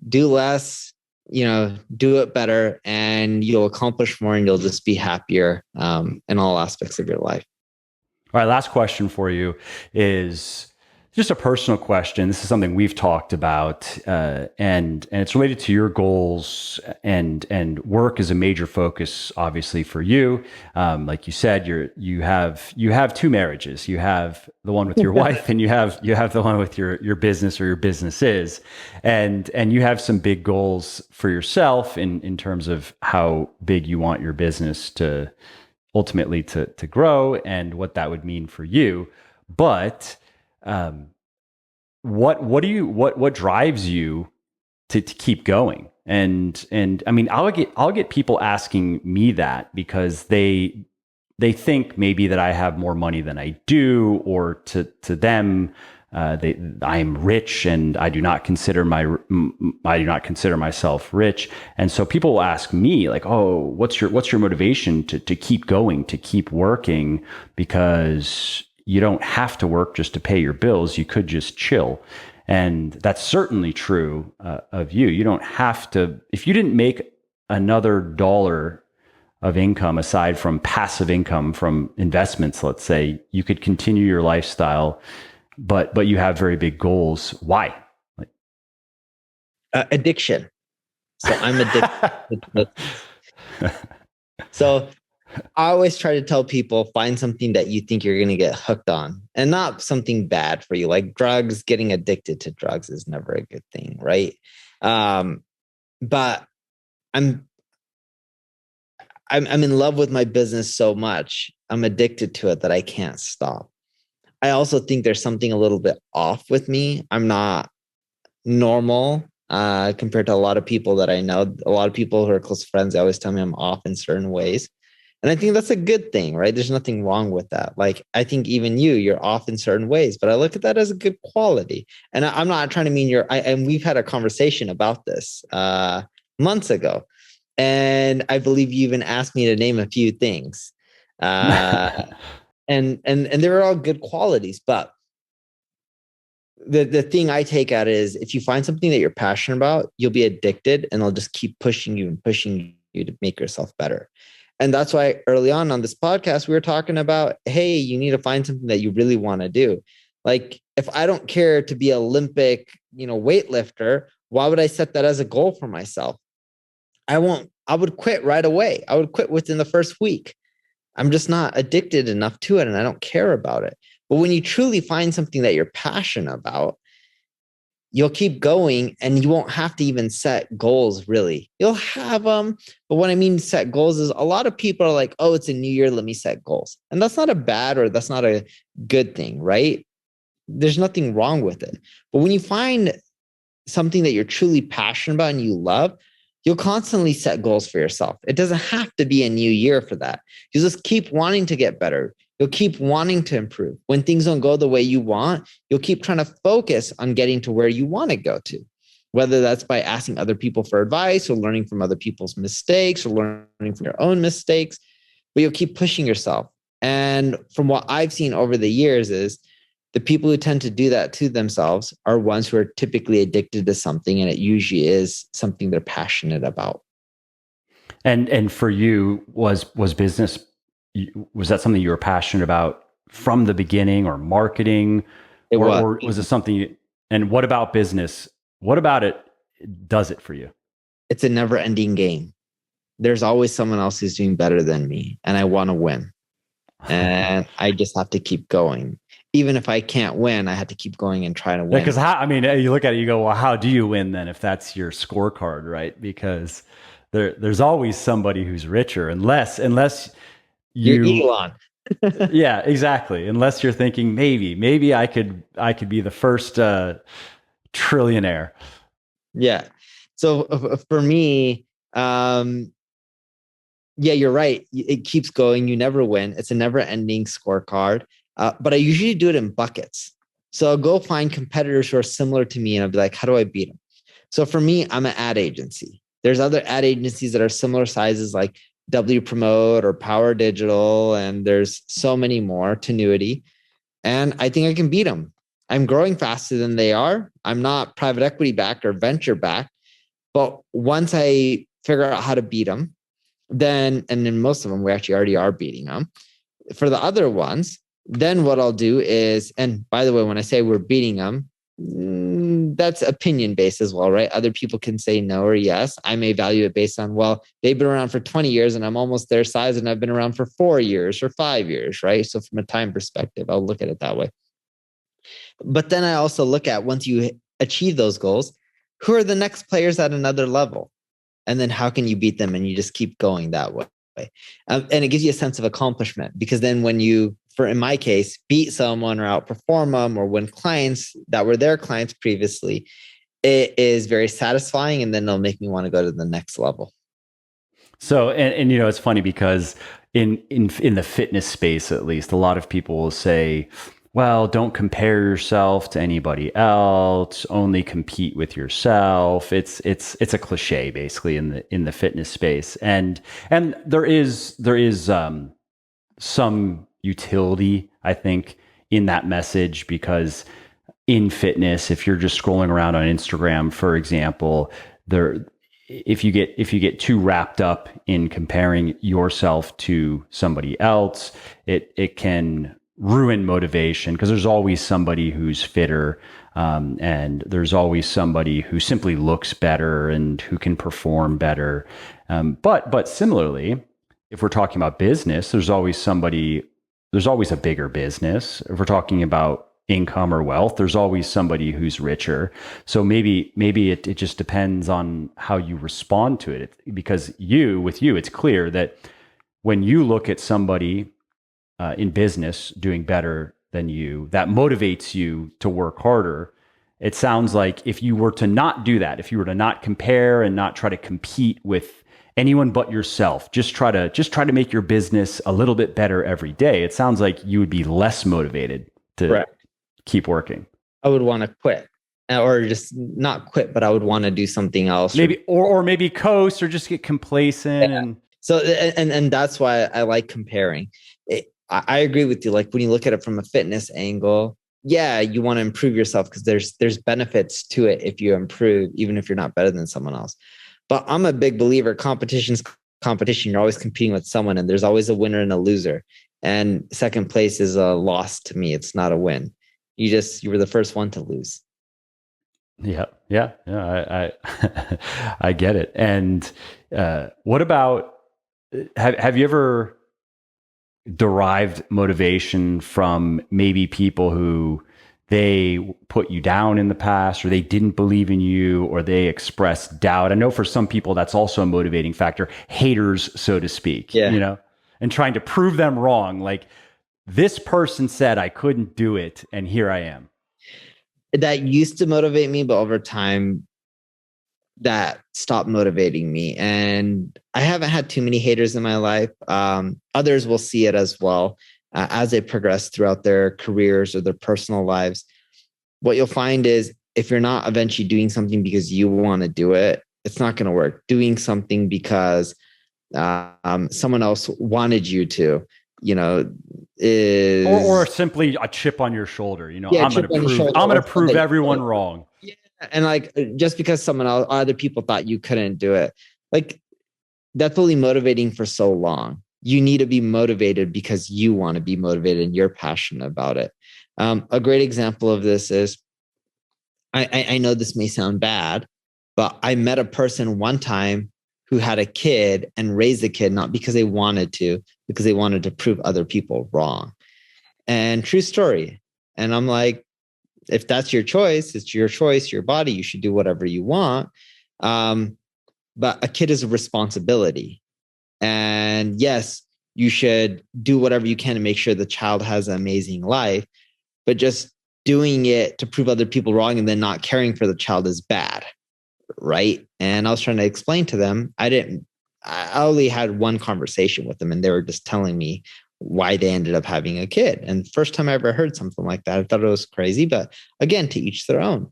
do less, do it better, and you'll accomplish more, and you'll just be happier in all aspects of your life. All right, last question for you is just a personal question. This is something we've talked about, and it's related to your goals, and work is a major focus, obviously, for you. Like you said, you have 2 marriages. You have the one with your wife, and you have the one with your business or your businesses, and you have some big goals for yourself in terms of how big you want your business to ultimately to grow, and what that would mean for you. But what drives you to keep going? And I mean, I'll get people asking me that because they think maybe that I have more money than I do, or to them, I'm rich, and I do not consider myself rich. And so people will ask me like, "Oh, what's your motivation to keep going, to keep working?" Because you don't have to work just to pay your bills. You could just chill. And that's certainly true of you. You don't have to, if you didn't make another dollar of income aside from passive income from investments, let's say, you could continue your lifestyle, but you have very big goals. Why? Addiction. So I'm addicted. So I always try to tell people, find something that you think you're going to get hooked on, and not something bad for you, like drugs. Getting addicted to drugs is never a good thing, right? But I'm in love with my business so much. I'm addicted to it that I can't stop. I also think there's something a little bit off with me. I'm not normal compared to a lot of people that I know. A lot of people who are close friends, they always tell me I'm off in certain ways. And I think that's a good thing, right? There's nothing wrong with that. Like, I think even you're off in certain ways, but I look at that as a good quality. And I'm not trying to mean and we've had a conversation about this months ago. And I believe you even asked me to name a few things. And they were all good qualities. But the thing I take at it is, if you find something that you're passionate about, you'll be addicted, and they'll just keep pushing you and pushing you to make yourself better. And that's why early on this podcast, we were talking about, hey, you need to find something that you really want to do. Like, if I don't care to be Olympic, weightlifter, why would I set that as a goal for myself? I would quit right away. I would quit within the first week. I'm just not addicted enough to it, and I don't care about it. But when you truly find something that you're passionate about, you'll keep going, and you won't have to even set goals, really. You'll have them. But what I mean set goals is, a lot of people are like, oh, it's a new year, let me set goals. And that's not a bad, or that's not a good thing, right? There's nothing wrong with it. But when you find something that you're truly passionate about and you love, you'll constantly set goals for yourself. It doesn't have to be a new year for that. You just keep wanting to get better. You'll keep wanting to improve. When things don't go the way you want, you'll keep trying to focus on getting to where you want to go to, whether that's by asking other people for advice, or learning from other people's mistakes, or learning from your own mistakes. But you'll keep pushing yourself. And from what I've seen over the years is, the people who tend to do that to themselves are ones who are typically addicted to something, and it usually is something they're passionate about. And for you, was business, was that something you were passionate about from the beginning, or marketing, It was. or was it something and what about business? What about it does it for you? It's a never ending game. There's always someone else who's doing better than me, and I want to win. And I just have to keep going. Even if I can't win, I have to keep going and try to Yeah, win. because I mean, you look at it, you go, well, how do you win then if that's your scorecard, right? Because there's always somebody who's richer, unless You're you, Elon. yeah, exactly. Unless you're thinking maybe I could be the first trillionaire. Yeah. So for me, yeah, you're right. It keeps going. You never win. It's a never ending scorecard. But I usually do it in buckets. So I'll go find competitors who are similar to me and I'll be like, how do I beat them? So for me, I'm an ad agency. There's other ad agencies that are similar sizes like W Promote or Power Digital, and there's so many more, Tenuity. And I think I can beat them. I'm growing faster than they are. I'm not private equity backed or venture backed. But once I figure out how to beat them, then, and in most of them, we actually already are beating them. For the other ones, then what I'll do is, and by the way, when I say we're beating them, that's opinion based as well, right? Other people can say no or yes. I may value it based on, well, they've been around for 20 years and I'm almost their size and I've been around for 4 years or 5 years, right? So from a time perspective, I'll look at it that way. But then I also look at, once you achieve those goals, who are the next players at another level? And then how can you beat them? And you just keep going that way. And it gives you a sense of accomplishment, because then when you, for in my case, beat someone or outperform them or win clients that were their clients previously, it is very satisfying. And then it'll make me want to go to the next level. So, and you know, it's funny because in the fitness space, at least, a lot of people will say, well, don't compare yourself to anybody else, only compete with yourself. It's a cliche basically in the fitness space. And there is some utility, I think, in that message, because in fitness, if you're just scrolling around on Instagram, for example, there if you get too wrapped up in comparing yourself to somebody else, it can ruin motivation, because there's always somebody who's fitter, and there's always somebody who simply looks better and who can perform better. But similarly, if we're talking about business, there's always a bigger business. If we're talking about income or wealth, there's always somebody who's richer. So maybe it just depends on how you respond to it. Because with you, it's clear that when you look at somebody in business doing better than you, that motivates you to work harder. It sounds like if you were to not do that, if you were to not compare and not try to compete with anyone but yourself, just try to make your business a little bit better every day, it sounds like you would be less motivated to Correct. keep working. I would want to quit, or just not quit, but I would want to do something else. Maybe, or maybe coast, or just get complacent. Yeah. And So, and that's why I like comparing. I agree with you. Like when you look at it from a fitness angle, yeah, you want to improve yourself because there's benefits to it if you improve, even if you're not better than someone else. But I'm a big believer, competition's competition. You're always competing with someone, and there's always a winner and a loser. And second place is a loss to me. It's not a win. You were the first one to lose. yeah. I I get it. And what about, have you ever derived motivation from maybe people who they put you down in the past, or they didn't believe in you, or they expressed doubt? I know for some people that's also a motivating factor, haters, so to speak, Yeah. and trying to prove them wrong. Like, this person said I couldn't do it, and here I am. That used to motivate me, but over time, that stopped motivating me. And I haven't had too many haters in my life. Others will see it as well as they progress throughout their careers or their personal lives. What you'll find is if you're not eventually doing something because you want to do it, it's not going to work. Doing something because someone else wanted you to, is or simply a chip on your shoulder. Yeah, I'm going to prove everyone wrong. Yeah, and like just because other people thought you couldn't do it, like that's only motivating for so long. You need to be motivated because you want to be motivated and you're passionate about it. A great example of this is, I know this may sound bad, but I met a person one time who had a kid and raised the kid, not because they wanted to, because they wanted to prove other people wrong. And true story. And I'm like, if that's your choice, it's your choice, your body, you should do whatever you want. But a kid is a responsibility. And yes, you should do whatever you can to make sure the child has an amazing life, but just doing it to prove other people wrong and then not caring for the child is bad, right? And I was trying to explain to them, I only had one conversation with them and they were just telling me why they ended up having a kid. And first time I ever heard something like that, I thought it was crazy, but again, to each their own.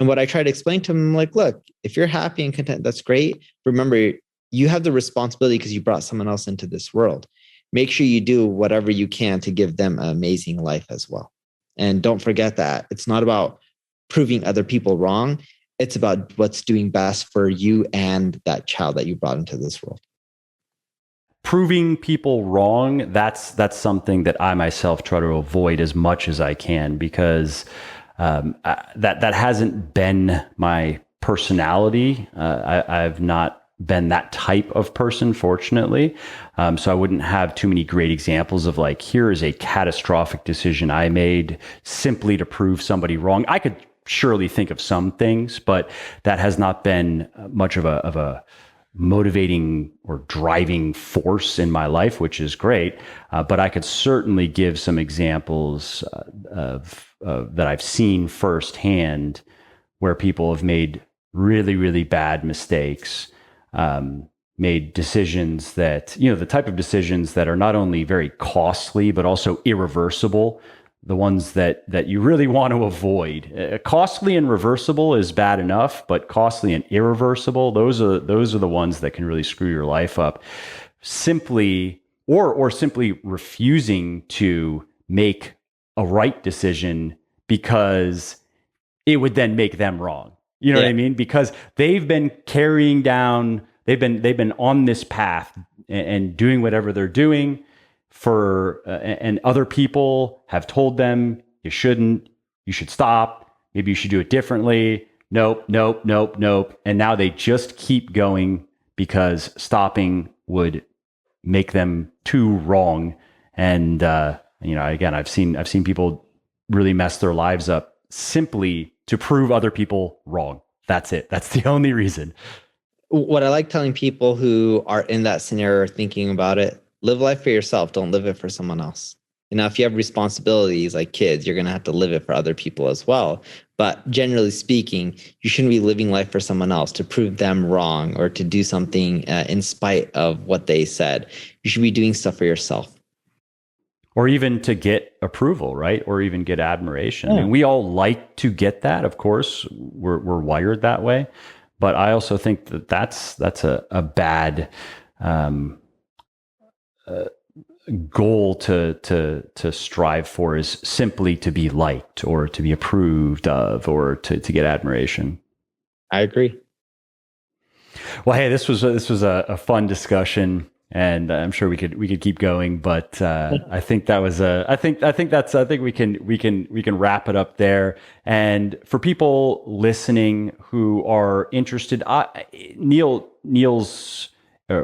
And what I try to explain to them, like, look, if you're happy and content, that's great. Remember, you have the responsibility because you brought someone else into this world. Make sure you do whatever you can to give them an amazing life as well. And don't forget that it's not about proving other people wrong. It's about what's doing best for you and that child that you brought into this world. Proving people wrong, that's something that I myself try to avoid as much as I can, because that hasn't been my personality. I've not been that type of person, fortunately. So I wouldn't have too many great examples of like, here is a catastrophic decision I made simply to prove somebody wrong. I could surely think of some things, but that has not been much of a motivating or driving force in my life, which is great. But I could certainly give some examples of that I've seen firsthand where people have made really, really bad mistakes, made decisions that, the type of decisions that are not only very costly, but also irreversible, the ones that you really want to avoid. Costly and reversible is bad enough, but costly and irreversible, those are the ones that can really screw your life up. Simply refusing to make a right decision because it would then make them wrong. You know what I mean? Because they've been they've been on this path and doing whatever they're doing and other people have told them you shouldn't, you should stop, maybe you should do it differently. Nope. And now they just keep going because stopping would make them too wrong. And again, I've seen people really mess their lives up simply to prove other people wrong. That's it. That's the only reason. What I like telling people who are in that scenario or thinking about it, live life for yourself. Don't live it for someone else. If you have responsibilities like kids, you're going to have to live it for other people as well. But generally speaking, you shouldn't be living life for someone else to prove them wrong or to do something in spite of what they said. You should be doing stuff for yourself. Or even to get approval, right? Or even get admiration. I mean, we all like to get that, of course. We're wired that way. But I also think that's a bad goal to strive for, is simply to be liked or to be approved of or to get admiration. I agree. Well, hey, this was a fun discussion, and I'm sure we could keep going, but I think we can wrap it up there. And for people listening who are interested, Neil's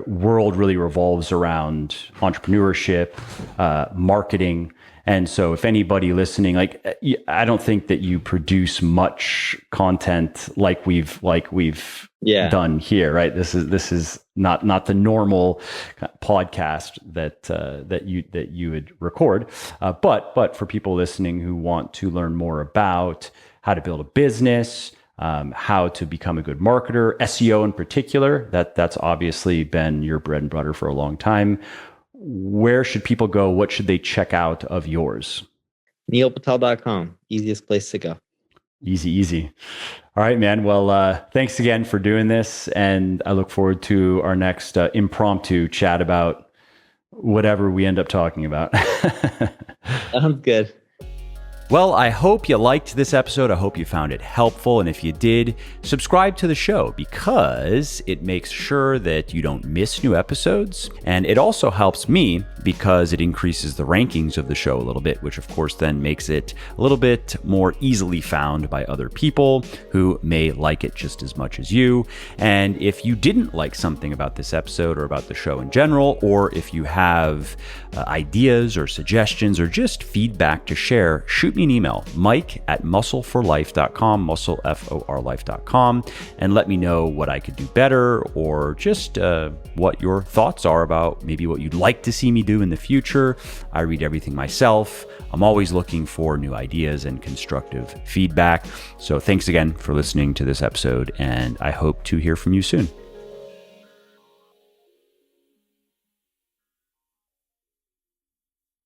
world really revolves around entrepreneurship, marketing. And so if anybody listening, I don't think that you produce much content like we've done here, right? This is not the normal podcast that you would record. But for people listening who want to learn more about how to build a business, how to become a good marketer, SEO in particular, that's obviously been your bread and butter for a long time. Where should people go? What should they check out of yours? NeilPatel.com. Easiest place to go. Easy. All right, man. Well, thanks again for doing this. And I look forward to our next impromptu chat about whatever we end up talking about. Sounds good. Well, I hope you liked this episode. I hope you found it helpful. And if you did, subscribe to the show because it makes sure that you don't miss new episodes. And it also helps me because it increases the rankings of the show a little bit, which of course then makes it a little bit more easily found by other people who may like it just as much as you. And if you didn't like something about this episode or about the show in general, or if you have ideas or suggestions or just feedback to share, shoot me an email, mike@muscleforlife.com, muscleforlife.com, and let me know what I could do better or just what your thoughts are about maybe what you'd like to see me do in the future. I read everything myself. I'm always looking for new ideas and constructive feedback. So thanks again for listening to this episode, and I hope to hear from you soon.